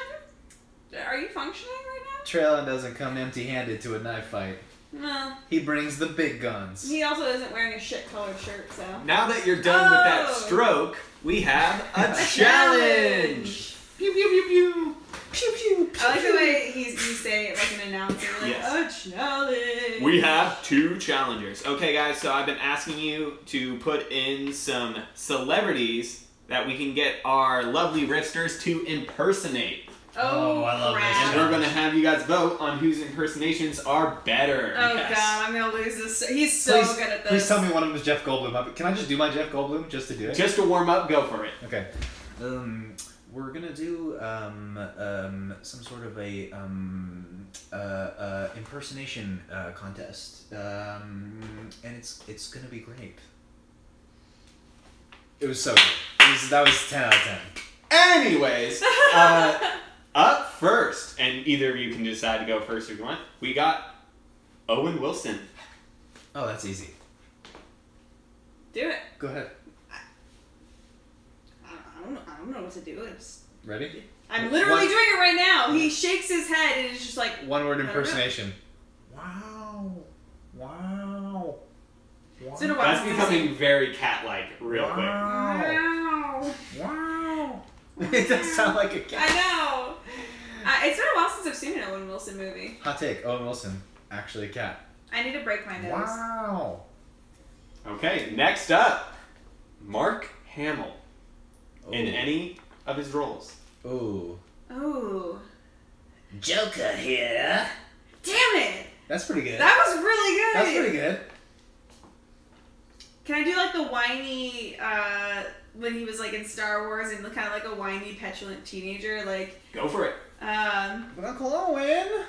[SPEAKER 1] Are you functioning right now?
[SPEAKER 2] Traylon doesn't come empty-handed to a knife fight.
[SPEAKER 1] No.
[SPEAKER 2] He brings the big guns.
[SPEAKER 1] He also isn't wearing a shit-colored shirt, so.
[SPEAKER 3] Now that you're done with that stroke, we have a challenge. Pew pew pew pew. Pew pew.
[SPEAKER 1] I like the way you say it like an announcer, like
[SPEAKER 3] Yes.
[SPEAKER 1] a challenge.
[SPEAKER 3] We have 2 challengers. Okay, guys, so I've been asking you to put in some celebrities that we can get our lovely Riffsters to impersonate.
[SPEAKER 1] Oh,
[SPEAKER 2] I love
[SPEAKER 1] crap.
[SPEAKER 2] this.
[SPEAKER 3] And we're going to have you guys vote on whose impersonations are better.
[SPEAKER 1] Oh,
[SPEAKER 3] Yes.
[SPEAKER 1] God, I'm going to lose this. He's so good at this.
[SPEAKER 2] Please tell me one of them is Jeff Goldblum. Can I just do my Jeff Goldblum just to do it?
[SPEAKER 3] Just to warm up, go for it.
[SPEAKER 2] Okay. We're gonna do some sort of a impersonation contest, and it's gonna be great. It was so good. That was 10 out of 10.
[SPEAKER 3] Anyways, up first, and either of you can decide to go first if you want. We got Owen Wilson.
[SPEAKER 2] Oh, that's easy.
[SPEAKER 1] Do it.
[SPEAKER 2] Go ahead.
[SPEAKER 1] I don't know what to do.
[SPEAKER 2] Ready?
[SPEAKER 1] I'm literally doing it right now. He shakes his head and it's just like...
[SPEAKER 2] One word impersonation. Wow. Wow.
[SPEAKER 1] It's been a while
[SPEAKER 3] That's
[SPEAKER 1] since
[SPEAKER 3] becoming very cat-like real quick.
[SPEAKER 1] Wow.
[SPEAKER 2] Wow. It does sound like a cat.
[SPEAKER 1] I know. It's been a while since I've seen an Owen Wilson movie.
[SPEAKER 2] Hot take. Owen Wilson. Actually a cat.
[SPEAKER 1] I need to break my nose.
[SPEAKER 2] Wow.
[SPEAKER 3] Okay, next up, Mark Hamill.
[SPEAKER 2] Ooh.
[SPEAKER 3] In any of his roles.
[SPEAKER 2] Ooh.
[SPEAKER 1] Ooh.
[SPEAKER 2] Joker here.
[SPEAKER 1] Damn it!
[SPEAKER 2] That's pretty good.
[SPEAKER 1] That was really good!
[SPEAKER 2] That's pretty good.
[SPEAKER 1] Can I do like the whiny, when he was like in Star Wars and kind of like a whiny, petulant teenager? Like,
[SPEAKER 3] Go for it.
[SPEAKER 2] But Uncle Owen.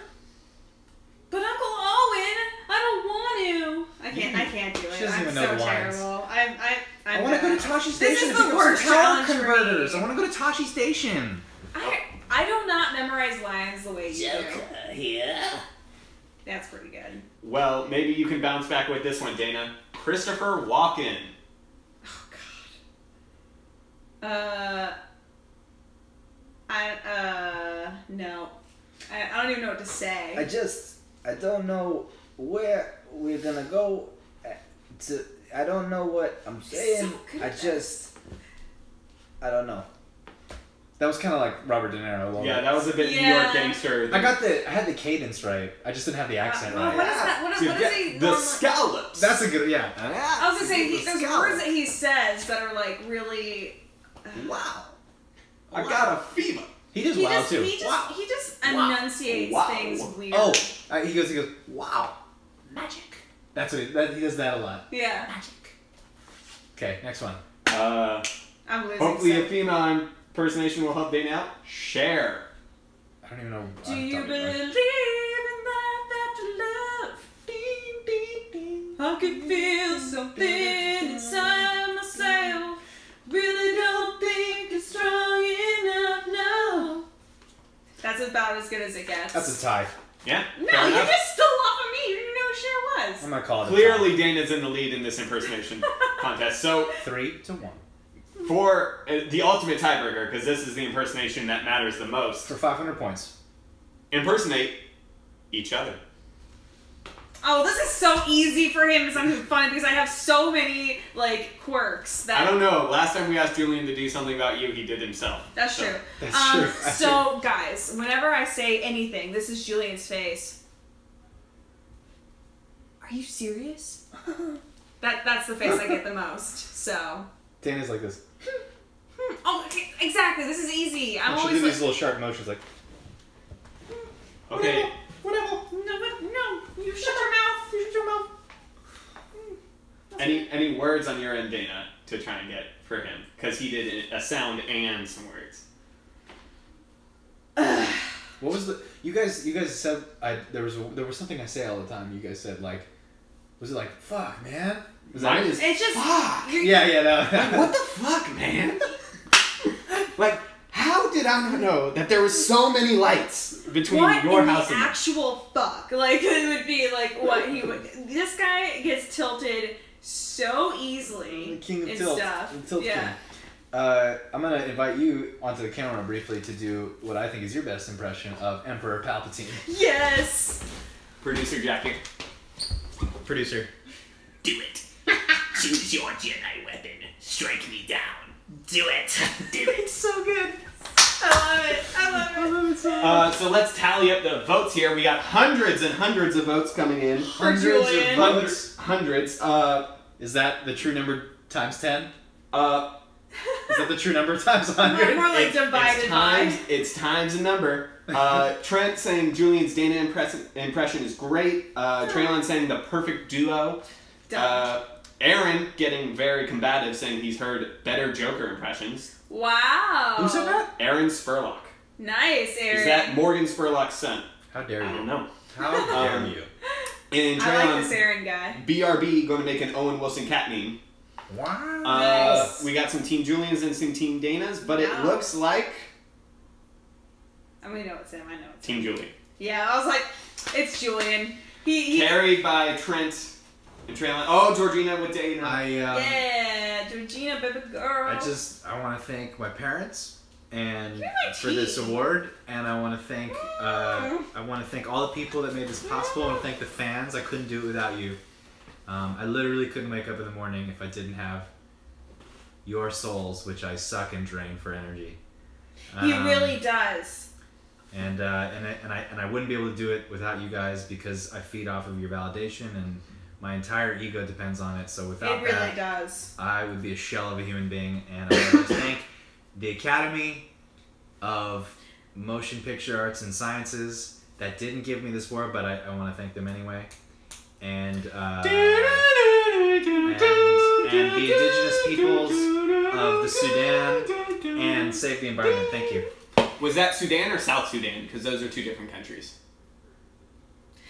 [SPEAKER 1] But Uncle Owen, I don't want to. I can't do it.
[SPEAKER 2] She doesn't
[SPEAKER 1] I'm
[SPEAKER 2] even know
[SPEAKER 1] so
[SPEAKER 2] the lines.
[SPEAKER 1] terrible.
[SPEAKER 2] I want to go to Tashi Station.
[SPEAKER 1] This is
[SPEAKER 2] and
[SPEAKER 1] the
[SPEAKER 2] pick up
[SPEAKER 1] worst
[SPEAKER 2] some power
[SPEAKER 1] challenge for me.
[SPEAKER 2] converters. I want to go to Tashi Station.
[SPEAKER 1] I do not memorize lines the way you do.
[SPEAKER 2] here.
[SPEAKER 1] That's pretty good.
[SPEAKER 3] Well, maybe you can bounce back with this one, Dana. Christopher Walken.
[SPEAKER 1] Oh God. No. I don't even know what to say.
[SPEAKER 2] I don't know where we're gonna go. I don't know what I'm saying.
[SPEAKER 1] So good at that.
[SPEAKER 2] I don't know. That was kind of like Robert De Niro. A little
[SPEAKER 3] Yeah,
[SPEAKER 2] bit.
[SPEAKER 3] that was a bit New York gangster.
[SPEAKER 2] I had the cadence right. I just didn't have the accent right.
[SPEAKER 1] What is that? What is he?
[SPEAKER 3] The
[SPEAKER 1] normally-
[SPEAKER 3] scallops.
[SPEAKER 2] That's a good, yeah.
[SPEAKER 1] I was gonna say there's words that he says that are like really.
[SPEAKER 3] Wow. I got a fever.
[SPEAKER 2] He does wow too.
[SPEAKER 1] He just enunciates
[SPEAKER 3] Wow.
[SPEAKER 1] things weird.
[SPEAKER 2] Oh, he goes, wow, magic. That's what he does that a lot.
[SPEAKER 1] Yeah.
[SPEAKER 2] Magic. Okay, next one.
[SPEAKER 1] I'm losing.
[SPEAKER 3] Hopefully
[SPEAKER 1] so.
[SPEAKER 3] a female impersonation will help Dana out. Cher.
[SPEAKER 2] I don't even know.
[SPEAKER 1] Do you believe in love that you love? Ding, ding, ding. I can feel something inside myself. Really don't think it's strong enough, no. That's about as good as it gets.
[SPEAKER 2] That's a tie.
[SPEAKER 3] Yeah?
[SPEAKER 1] No,
[SPEAKER 3] fair
[SPEAKER 1] you
[SPEAKER 3] enough.
[SPEAKER 1] just stole off of me. You didn't know who Cher was.
[SPEAKER 2] I'm gonna call it.
[SPEAKER 3] Clearly, Dana's in the lead in this impersonation contest. So,
[SPEAKER 2] 3-1
[SPEAKER 3] for the ultimate tiebreaker, because this is the impersonation that matters the most,
[SPEAKER 2] for 500 points.
[SPEAKER 3] impersonate each other.
[SPEAKER 1] Oh, this is so easy for him. It's not even funny because I have so many like quirks that
[SPEAKER 3] I don't know. Last time we asked Julian to do something about you, he did himself.
[SPEAKER 1] That's true.
[SPEAKER 2] That's true.
[SPEAKER 1] So guys, whenever I say anything, this is Julian's face. Are you serious? That's the face I get the most. So.
[SPEAKER 2] Dana's like this.
[SPEAKER 1] Oh, exactly. This is easy. I'm
[SPEAKER 2] She
[SPEAKER 1] always
[SPEAKER 2] do
[SPEAKER 1] like,
[SPEAKER 2] these little sharp motions like.
[SPEAKER 3] Okay.
[SPEAKER 2] Whatever.
[SPEAKER 1] No. You shut your mouth. You shut your mouth.
[SPEAKER 3] Any words on your end, Dana, to try and get for him? Because he did a sound and some words.
[SPEAKER 2] What was the? You guys said there was something I say all the time. You guys said like, was it like fuck man? Was
[SPEAKER 3] Mine
[SPEAKER 2] that
[SPEAKER 3] is
[SPEAKER 1] It's just
[SPEAKER 3] fuck.
[SPEAKER 2] Yeah. No.
[SPEAKER 3] What the fuck, man? Like, how did I not know that there was so many lights between
[SPEAKER 1] what
[SPEAKER 3] your
[SPEAKER 1] in
[SPEAKER 3] house
[SPEAKER 1] the
[SPEAKER 3] and
[SPEAKER 1] actual fuck? Like it would be like what he would. This guy gets tilted so easily
[SPEAKER 2] King of
[SPEAKER 1] and
[SPEAKER 2] Tilt.
[SPEAKER 1] stuff.
[SPEAKER 2] Tilt
[SPEAKER 1] Yeah.
[SPEAKER 2] King. I'm gonna invite you onto the camera briefly to do what I think is your best impression of Emperor Palpatine.
[SPEAKER 1] Yes.
[SPEAKER 3] producer Jackie?
[SPEAKER 2] Producer.
[SPEAKER 4] Do it. Choose your Jedi weapon. Strike me down. Do it. Do it.
[SPEAKER 1] So good. I love it.
[SPEAKER 3] So let's tally up the votes here. We got hundreds and hundreds of votes coming in.
[SPEAKER 1] For Julian.
[SPEAKER 3] Hundreds.
[SPEAKER 2] Is that the true number times 10? Is that the true number times 100?
[SPEAKER 1] More like divided by.
[SPEAKER 3] It's times a number. Trent saying Julian's Dana impression is great. Traylon saying the perfect duo. Aaron getting very combative, saying he's heard better Joker impressions.
[SPEAKER 1] Wow.
[SPEAKER 2] Who said that?
[SPEAKER 3] Aaron Spurlock.
[SPEAKER 1] Nice, Aaron.
[SPEAKER 3] Is that Morgan Spurlock's son?
[SPEAKER 2] How dare you?
[SPEAKER 3] I don't know.
[SPEAKER 2] How dare you?
[SPEAKER 3] And
[SPEAKER 1] I like
[SPEAKER 3] Traylon,
[SPEAKER 1] this Aaron guy.
[SPEAKER 3] BRB going to make an Owen Wilson cat meme.
[SPEAKER 2] Wow.
[SPEAKER 1] Nice.
[SPEAKER 3] We got some Team Julians and some Team Danas, but it
[SPEAKER 1] Wow.
[SPEAKER 3] looks like
[SPEAKER 1] I mean, I know it's him. I know it's him.
[SPEAKER 3] Team Julian.
[SPEAKER 1] Yeah, I was like, it's Julian. He
[SPEAKER 3] Carried by Trent and Traylon. Oh, Georgina with Dana.
[SPEAKER 1] yeah, Georgina, baby girl.
[SPEAKER 2] I want to thank my parents and
[SPEAKER 1] You're my
[SPEAKER 2] for this
[SPEAKER 1] tea.
[SPEAKER 2] award, and I want to thank all the people that made this possible. I want to thank the fans. I couldn't do it without you. I literally couldn't wake up in the morning if I didn't have your souls, which I suck and drain for energy.
[SPEAKER 1] He really does.
[SPEAKER 2] And I wouldn't be able to do it without you guys because I feed off of your validation and my entire ego depends on it. So without
[SPEAKER 1] It really
[SPEAKER 2] that,
[SPEAKER 1] does.
[SPEAKER 2] I would be a shell of a human being. And I want to thank the Academy of Motion Picture Arts and Sciences that didn't give me this award, but I want to thank them anyway. And the indigenous peoples of the Sudan and save the environment. Thank you.
[SPEAKER 3] Was that Sudan or South Sudan? Because those are two different countries.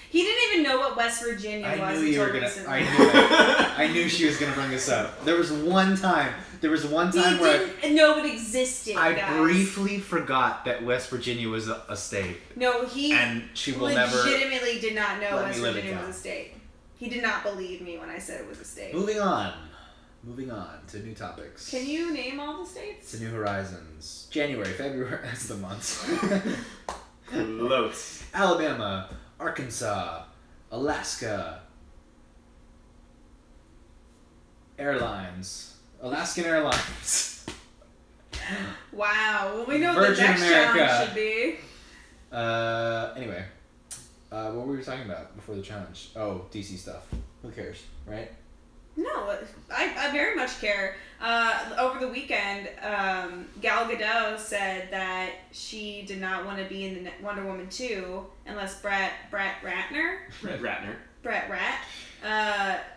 [SPEAKER 1] He didn't even know what West Virginia was
[SPEAKER 2] I knew you were
[SPEAKER 1] until
[SPEAKER 2] gonna.
[SPEAKER 1] recently.
[SPEAKER 2] I knew it. I knew she was gonna bring this up. There was one time
[SPEAKER 1] He
[SPEAKER 2] where
[SPEAKER 1] didn't know it existed,
[SPEAKER 2] I
[SPEAKER 1] guys.
[SPEAKER 2] briefly forgot that West Virginia was a state,
[SPEAKER 1] No, he
[SPEAKER 2] and she will never.
[SPEAKER 1] legitimately did not know
[SPEAKER 2] let
[SPEAKER 1] West
[SPEAKER 2] me live it
[SPEAKER 1] Virginia
[SPEAKER 2] down.
[SPEAKER 1] was a state. He did not believe me when I said it was a state.
[SPEAKER 2] Moving on to new topics.
[SPEAKER 1] Can you name all the states?
[SPEAKER 2] To New Horizons. January, February. That's the months.
[SPEAKER 3] Close.
[SPEAKER 2] Alabama, Arkansas, Alaska. Airlines. Alaskan Airlines.
[SPEAKER 1] Wow. Well, we know
[SPEAKER 2] Virgin
[SPEAKER 1] what the next
[SPEAKER 2] America.
[SPEAKER 1] challenge should be.
[SPEAKER 2] Anyway. What were we talking about before the challenge? Oh, DC stuff. Who cares, right?
[SPEAKER 1] No, I very much care. Over the weekend, Gal Gadot said that she did not want to be in the Wonder Woman 2 unless Brett Ratner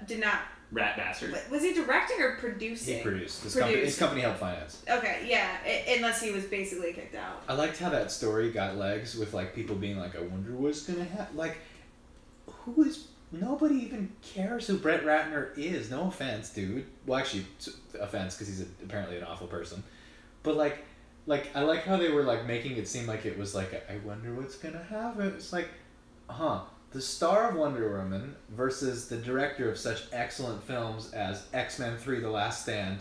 [SPEAKER 1] did not.
[SPEAKER 3] Rat bastard.
[SPEAKER 1] Was he directing or producing?
[SPEAKER 2] He produced. His
[SPEAKER 1] Produced.
[SPEAKER 2] company helped finance.
[SPEAKER 1] Okay, yeah. Unless he was basically kicked out.
[SPEAKER 2] I liked how that story got legs with like people being like, I wonder what's gonna happen. Like, nobody even cares who Brett Ratner is. No offense, dude. Well, actually, offense because he's apparently an awful person. But like I like how they were like making it seem like it was like I wonder what's gonna happen. It's like, the star of Wonder Woman versus the director of such excellent films as X-Men 3: The Last Stand,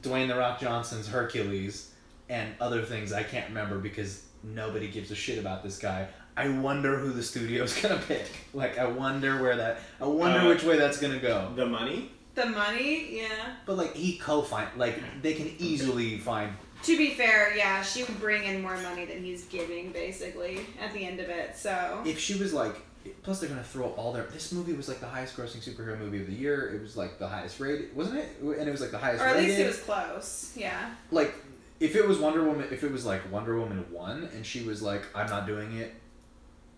[SPEAKER 2] Dwayne "The Rock" Johnson's Hercules, and other things I can't remember because nobody gives a shit about this guy. I wonder who the studio's gonna pick. Like, I wonder which way that's gonna go.
[SPEAKER 3] The money?
[SPEAKER 1] The money, yeah.
[SPEAKER 2] But like, he like, they can easily find.
[SPEAKER 1] To be fair, yeah, she would bring in more money than he's giving, basically, at the end of it, so.
[SPEAKER 2] If she was like, plus they're gonna throw all their. This movie was like the highest grossing superhero movie of the year. It was like the highest rated, wasn't it? And it was like the highest rated.
[SPEAKER 1] Or at least it was close, yeah.
[SPEAKER 2] Like, if it was Wonder Woman, if it was like Wonder Woman 1 and she was like, I'm not doing it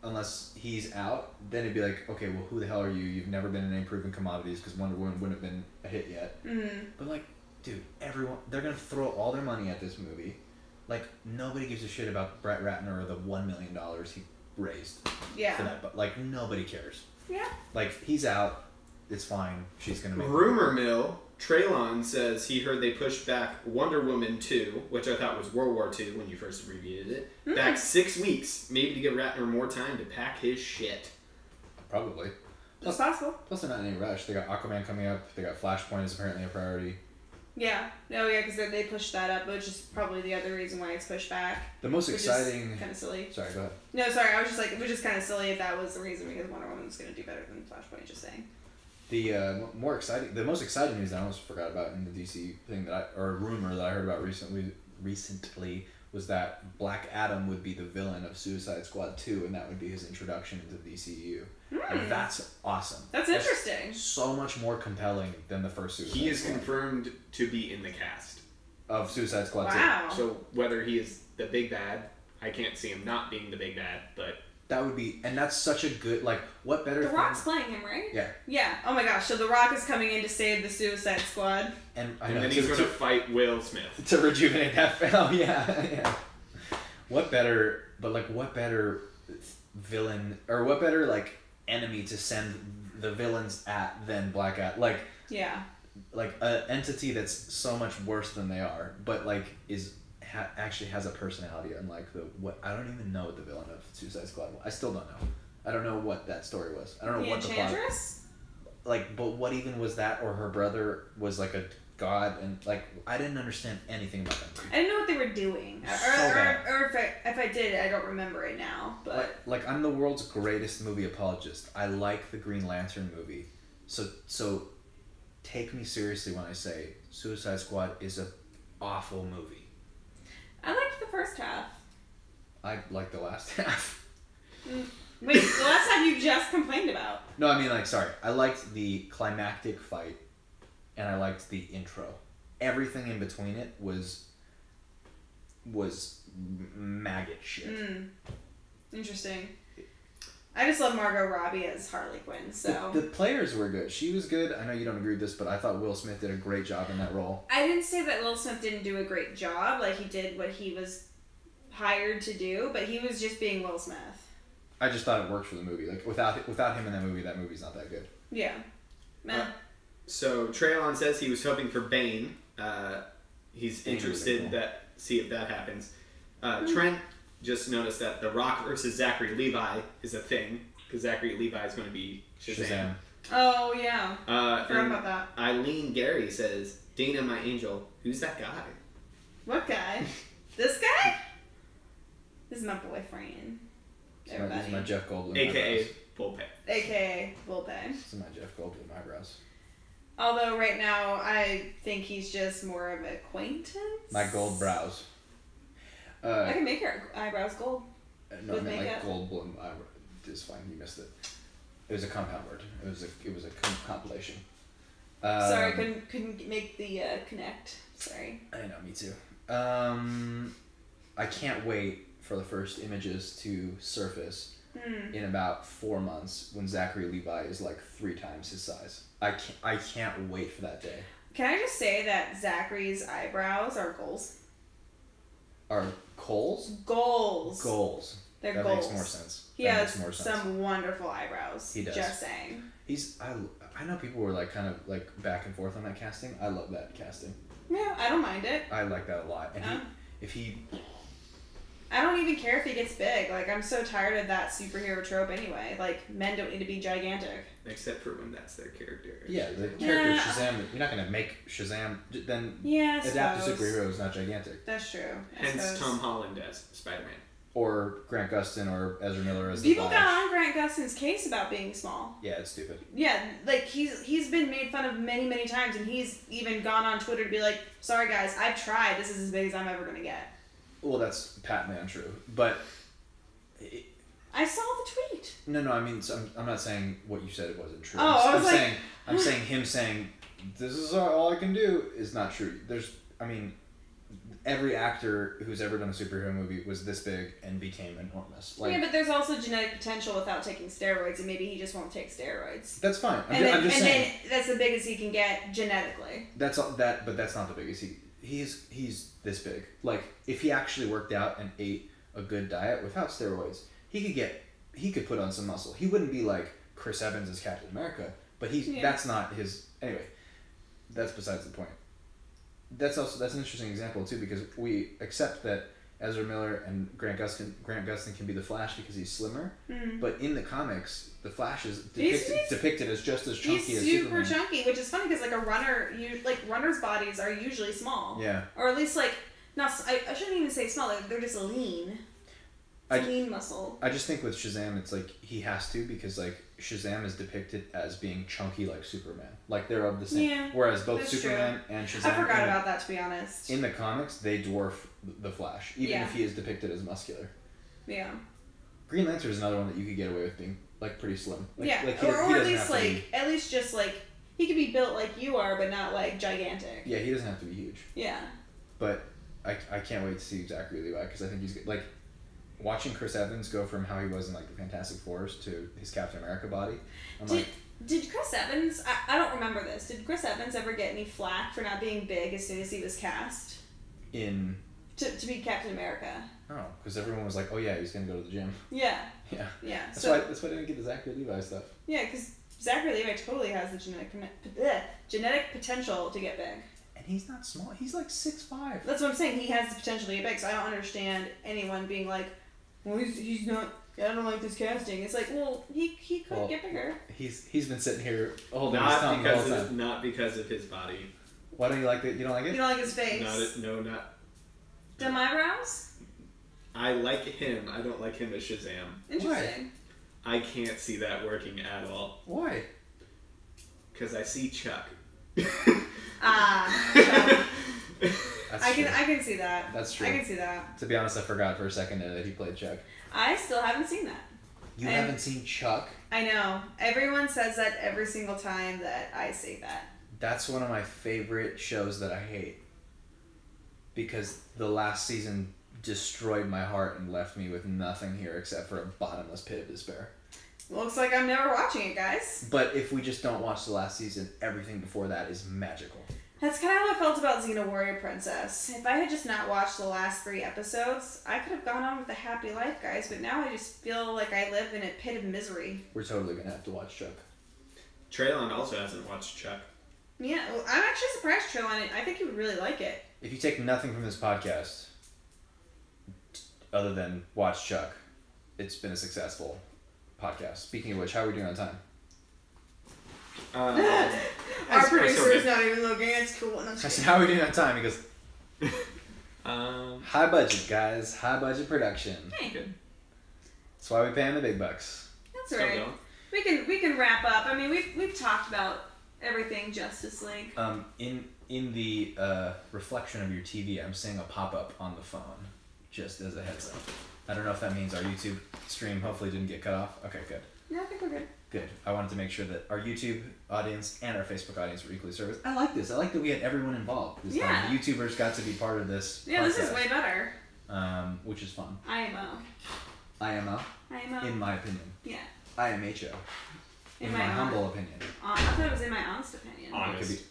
[SPEAKER 2] unless he's out, then it'd be like, okay, well, who the hell are you? You've never been in any proven commodities because Wonder Woman wouldn't have been a hit yet.
[SPEAKER 1] Mm-hmm.
[SPEAKER 2] But like, dude, they're gonna throw all their money at this movie. Like, nobody gives a shit about Brett Ratner or the $1 million he raised for that. But like, nobody cares.
[SPEAKER 1] Yeah.
[SPEAKER 2] Like, he's out. It's fine. She's gonna make
[SPEAKER 3] Rumor mill. Traylon says he heard they pushed back Wonder Woman 2, which I thought was World War II when you first reviewed it, back 6 weeks, maybe to give Ratner more time to pack his shit.
[SPEAKER 2] Probably.
[SPEAKER 1] It's possible.
[SPEAKER 2] Plus, they're not in any rush. They got Aquaman coming up. They got Flashpoint is apparently a priority.
[SPEAKER 1] Yeah. No, yeah, because they pushed that up, which is probably the other reason why it's pushed back.
[SPEAKER 2] The most exciting...
[SPEAKER 1] Kind of silly.
[SPEAKER 2] Sorry, go ahead.
[SPEAKER 1] No, sorry, I was just like, it was just kind of silly if that was the reason, because Wonder Woman's going to do better than Flashpoint, just saying.
[SPEAKER 2] The most exciting news I almost forgot about in the DC thing or rumor that I heard about recently was that Black Adam would be the villain of Suicide Squad 2, and that would be his introduction into the DCEU. And that's awesome.
[SPEAKER 1] That's interesting.
[SPEAKER 2] So much more compelling than the first Suicide Squad.
[SPEAKER 3] He is confirmed to be in the cast
[SPEAKER 2] of Suicide Squad 2.
[SPEAKER 1] Wow.
[SPEAKER 3] So whether he is the big bad, I can't see him not being the big bad, but...
[SPEAKER 2] That would be, and that's such a good, like, what better
[SPEAKER 1] The Rock's playing him, right?
[SPEAKER 2] Yeah.
[SPEAKER 1] Yeah. Oh my gosh, so The Rock is coming in to save the Suicide Squad.
[SPEAKER 2] And
[SPEAKER 3] then he's going to fight Will Smith.
[SPEAKER 2] To rejuvenate that film, yeah. What better villain, or what better, like, enemy to send the villains at than Black Adam? Like,
[SPEAKER 1] yeah.
[SPEAKER 2] Like, an entity that's so much worse than they are, but, like, actually has a personality, unlike I don't even know what the villain of Suicide Squad was. I still don't know. I don't know what that story was. I don't know what the plot. Like, but what even was that? Or her brother was like a god, and like, I didn't understand anything about that movie.
[SPEAKER 1] I didn't know what they were doing, or if I did, I don't remember it now. But
[SPEAKER 2] like I'm the world's greatest movie apologist. I like the Green Lantern movie, so take me seriously when I say Suicide Squad is an awful movie.
[SPEAKER 1] I liked the first half.
[SPEAKER 2] I liked the last half.
[SPEAKER 1] Wait, the last half you just complained about.
[SPEAKER 2] No, I mean, like, sorry. I liked the climactic fight, and I liked the intro. Everything in between it was maggot shit.
[SPEAKER 1] Interesting. I just love Margot Robbie as Harley Quinn, so...
[SPEAKER 2] The players were good. She was good. I know you don't agree with this, but I thought Will Smith did a great job in that role.
[SPEAKER 1] I didn't say that Will Smith didn't do a great job. Like, he did what he was hired to do, but he was just being Will Smith.
[SPEAKER 2] I just thought it worked for the movie. Like, without him in that movie's not that good.
[SPEAKER 1] Yeah.
[SPEAKER 3] So, Traylon says he was hoping for Bane. He's interested to see if that happens. Trent just noticed that The Rock versus Zachary Levi is a thing, because Zachary Levi is going to be Shazam.
[SPEAKER 1] Oh, yeah. Forgot about that.
[SPEAKER 3] Eileen Gary says, Dana, my angel, who's that guy?
[SPEAKER 1] What guy? This guy? This is my boyfriend.
[SPEAKER 2] This is my Jeff Goldblum
[SPEAKER 3] A.K.A. Volpe.
[SPEAKER 1] A.K.A. Volpe.
[SPEAKER 2] This is my Jeff Goldblum eyebrows.
[SPEAKER 1] Although right now, I think he's just more of an acquaintance.
[SPEAKER 2] My gold brows.
[SPEAKER 1] I can make your eyebrows gold.
[SPEAKER 2] No, I meant like Goldblum eyebrows. It's fine, you missed it. It was a compound word. It was a compilation.
[SPEAKER 1] Sorry, couldn't make the connect. Sorry.
[SPEAKER 2] I know, me too. I can't wait for the first images to surface in about 4 months when Zachary Levi is like 3 times his size. I can't wait for that day.
[SPEAKER 1] Can I just say that Zachary's eyebrows are goals?
[SPEAKER 2] Are coals?
[SPEAKER 1] Goals. They're
[SPEAKER 2] that
[SPEAKER 1] goals.
[SPEAKER 2] Makes more sense.
[SPEAKER 1] He has some wonderful eyebrows.
[SPEAKER 2] He does.
[SPEAKER 1] Just saying.
[SPEAKER 2] I know people were like kind of like back and forth on that casting. I love that casting.
[SPEAKER 1] Yeah, I don't mind it.
[SPEAKER 2] I like that a lot. And
[SPEAKER 1] I don't even care if he gets big. Like, I'm so tired of that superhero trope anyway. Like, men don't need to be gigantic.
[SPEAKER 3] Except for when that's their character.
[SPEAKER 2] Yeah, the character of Shazam, you're not going to make Shazam, then adapt to superheroes, not gigantic.
[SPEAKER 1] That's true.
[SPEAKER 3] Hence Tom Holland as Spider-Man.
[SPEAKER 2] or Grant Gustin or Ezra Miller as the
[SPEAKER 1] People
[SPEAKER 2] Flash.
[SPEAKER 1] got on Grant Gustin's case about being small.
[SPEAKER 2] Yeah, it's stupid.
[SPEAKER 1] Yeah, like he's been made fun of many times, and he's even gone on Twitter to be like, "Sorry guys, I've tried. This is as big as I'm ever gonna get."
[SPEAKER 2] Well, that's Patman true, but
[SPEAKER 1] I saw the tweet.
[SPEAKER 2] no. I mean, so I'm not saying what you said it wasn't true.
[SPEAKER 1] Oh,
[SPEAKER 2] I'm saying him saying this is all I can do is not true. Every actor who's ever done a superhero movie was this big and became enormous. Like,
[SPEAKER 1] yeah, but there's also genetic potential without taking steroids, and maybe he just won't take steroids.
[SPEAKER 2] that's fine. I'm
[SPEAKER 1] And
[SPEAKER 2] just saying.
[SPEAKER 1] then that's the biggest he can get genetically.
[SPEAKER 2] That's all that, but that's not the biggest. He's this big. Like, if he actually worked out and ate a good diet without steroids, he could put on some muscle. He wouldn't be like Chris Evans as Captain America, but that's not his. Anyway, that's besides the point. That's an interesting example too, because we accept that Ezra Miller and Grant Gustin can be the Flash because he's slimmer, but in the comics, the Flash is depicted as just as chunky as Superman.
[SPEAKER 1] He's super chunky, which is funny because like a runner, runners' bodies are usually small.
[SPEAKER 2] Yeah.
[SPEAKER 1] Or at least like not. I shouldn't even say small. Like they're just lean. Lean muscle.
[SPEAKER 2] I just think with Shazam, it's like he has to, because like Shazam is depicted as being chunky like Superman. Like they're of the same.
[SPEAKER 1] Yeah,
[SPEAKER 2] whereas both
[SPEAKER 1] that's
[SPEAKER 2] Superman
[SPEAKER 1] true.
[SPEAKER 2] and Shazam.
[SPEAKER 1] I forgot about that, to be honest.
[SPEAKER 2] In the comics, they dwarf the Flash, even if he is depicted as muscular.
[SPEAKER 1] Yeah.
[SPEAKER 2] Green Lantern is another one that you could get away with being like pretty slim. Like,
[SPEAKER 1] yeah,
[SPEAKER 2] like
[SPEAKER 1] or at least at least just like he could be built like you are, but not like gigantic.
[SPEAKER 2] Yeah, he doesn't have to be huge.
[SPEAKER 1] Yeah.
[SPEAKER 2] But I can't wait to see Zachary Levi, because I think he's like. Watching Chris Evans go from how he was in like the Fantastic Fours to his Captain America body,
[SPEAKER 1] did Chris Evans? I don't remember this. Did Chris Evans ever get any flack for not being big as soon as he was cast? To be Captain America.
[SPEAKER 2] Oh, because everyone was like, "Oh yeah, he's gonna go to the gym."
[SPEAKER 1] Yeah.
[SPEAKER 2] Yeah.
[SPEAKER 1] Yeah.
[SPEAKER 2] That's why I didn't get the Zachary Levi stuff.
[SPEAKER 1] Yeah, because Zachary Levi totally has the genetic potential to get big.
[SPEAKER 2] And he's not small. He's like 6'5".
[SPEAKER 1] That's what I'm saying. He has the potential to get big. So I don't understand anyone being like, "Well, he's not. I don't like this casting." It's like, well, he could get bigger.
[SPEAKER 2] He's been sitting here holding his tongue the whole time.
[SPEAKER 3] Not because of his body.
[SPEAKER 2] Why don't you like it? You don't like it?
[SPEAKER 1] You don't like his face?
[SPEAKER 3] Not.
[SPEAKER 1] Dumb eyebrows?
[SPEAKER 3] I like him. I don't like him as Shazam.
[SPEAKER 1] Interesting.
[SPEAKER 3] Why? I can't see that working at all.
[SPEAKER 2] Why?
[SPEAKER 3] Because I see Chuck.
[SPEAKER 2] I
[SPEAKER 1] can see that.
[SPEAKER 2] That's true.
[SPEAKER 1] I can see that.
[SPEAKER 2] To be honest, I forgot for a second that he played Chuck.
[SPEAKER 1] I still haven't seen that.
[SPEAKER 2] You haven't seen Chuck?
[SPEAKER 1] I know. Everyone says that every single time that I say that.
[SPEAKER 2] That's one of my favorite shows that I hate. Because the last season destroyed my heart and left me with nothing here except for a bottomless pit of despair.
[SPEAKER 1] Looks like I'm never watching it, guys.
[SPEAKER 2] But if we just don't watch the last season, everything before that is magical.
[SPEAKER 1] That's kind of how I felt about Xena Warrior Princess. If I had just not watched the last 3 episodes, I could have gone on with a happy life, guys. But now I just feel like I live in a pit of misery.
[SPEAKER 2] We're totally going to have to watch Chuck.
[SPEAKER 3] Traylon also hasn't watched Chuck.
[SPEAKER 1] Yeah, well, I'm actually surprised, Traylon. I think you would really like it.
[SPEAKER 2] If you take nothing from this podcast, other than watch Chuck, it's been a successful podcast. Speaking of which, how are we doing on time?
[SPEAKER 1] Our producer's not even looking. It's cool.
[SPEAKER 2] I said, how are we doing on time? He goes, high budget, guys. High budget production.
[SPEAKER 1] Hey.
[SPEAKER 3] Good.
[SPEAKER 2] That's why we pay him the big bucks.
[SPEAKER 1] That's right. We can wrap up. I mean, we've talked about everything Justice League.
[SPEAKER 2] In the reflection of your TV, I'm seeing a pop-up on the phone, just as a heads up. I don't know if that means our YouTube stream hopefully didn't get cut off. Okay, good.
[SPEAKER 1] Yeah, I think we're good.
[SPEAKER 2] Good. I wanted to make sure that our YouTube audience and our Facebook audience were equally serviced. I like this. I like that we had everyone involved this time. The YouTubers got to be part of this podcast.
[SPEAKER 1] This is way better.
[SPEAKER 2] Which is fun.
[SPEAKER 1] IMO.
[SPEAKER 2] In my opinion.
[SPEAKER 1] Yeah.
[SPEAKER 2] IMHO. In my humble opinion.
[SPEAKER 1] I thought it was in my honest opinion.
[SPEAKER 3] Honest.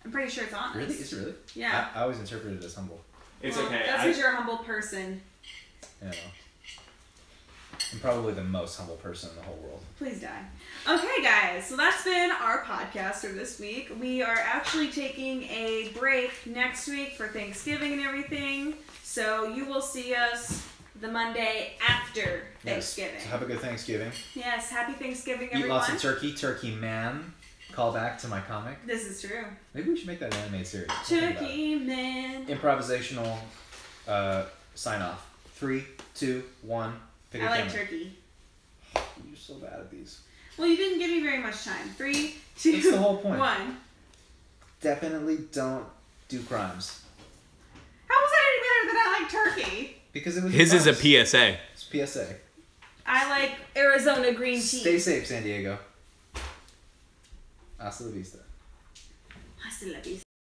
[SPEAKER 1] I'm pretty sure it's honest.
[SPEAKER 2] Really? Is it really?
[SPEAKER 1] Yeah.
[SPEAKER 2] I always interpreted it as humble.
[SPEAKER 3] It's okay.
[SPEAKER 1] That's because you're a humble person.
[SPEAKER 2] Yeah. I'm probably the most humble person in the whole world.
[SPEAKER 1] Please die. Okay, guys. So that's been our podcast for this week. We are actually taking a break next week for Thanksgiving and everything. So you will see us the Monday after Thanksgiving.
[SPEAKER 2] So have a good Thanksgiving.
[SPEAKER 1] Yes. Happy Thanksgiving, everyone.
[SPEAKER 2] Eat lots of turkey. Turkey Man. Call back to my comic.
[SPEAKER 1] This is true.
[SPEAKER 2] Maybe we should make that an animated series.
[SPEAKER 1] Turkey Man.
[SPEAKER 2] Improvisational sign off. 3, 2, 1. Pick a
[SPEAKER 1] I like
[SPEAKER 2] camera.
[SPEAKER 1] turkey.
[SPEAKER 2] You're so bad at these.
[SPEAKER 1] Well, you didn't give me very much time. 3, 2,
[SPEAKER 2] That's the whole point.
[SPEAKER 1] 1.
[SPEAKER 2] Definitely don't do crimes.
[SPEAKER 1] How was I any better than I like turkey?
[SPEAKER 2] Because it was
[SPEAKER 3] His is a
[SPEAKER 2] farce.
[SPEAKER 3] PSA.
[SPEAKER 2] It's PSA.
[SPEAKER 1] I like Arizona green tea.
[SPEAKER 2] Stay safe, San Diego. Hasta la vista.
[SPEAKER 1] Hasta la vista.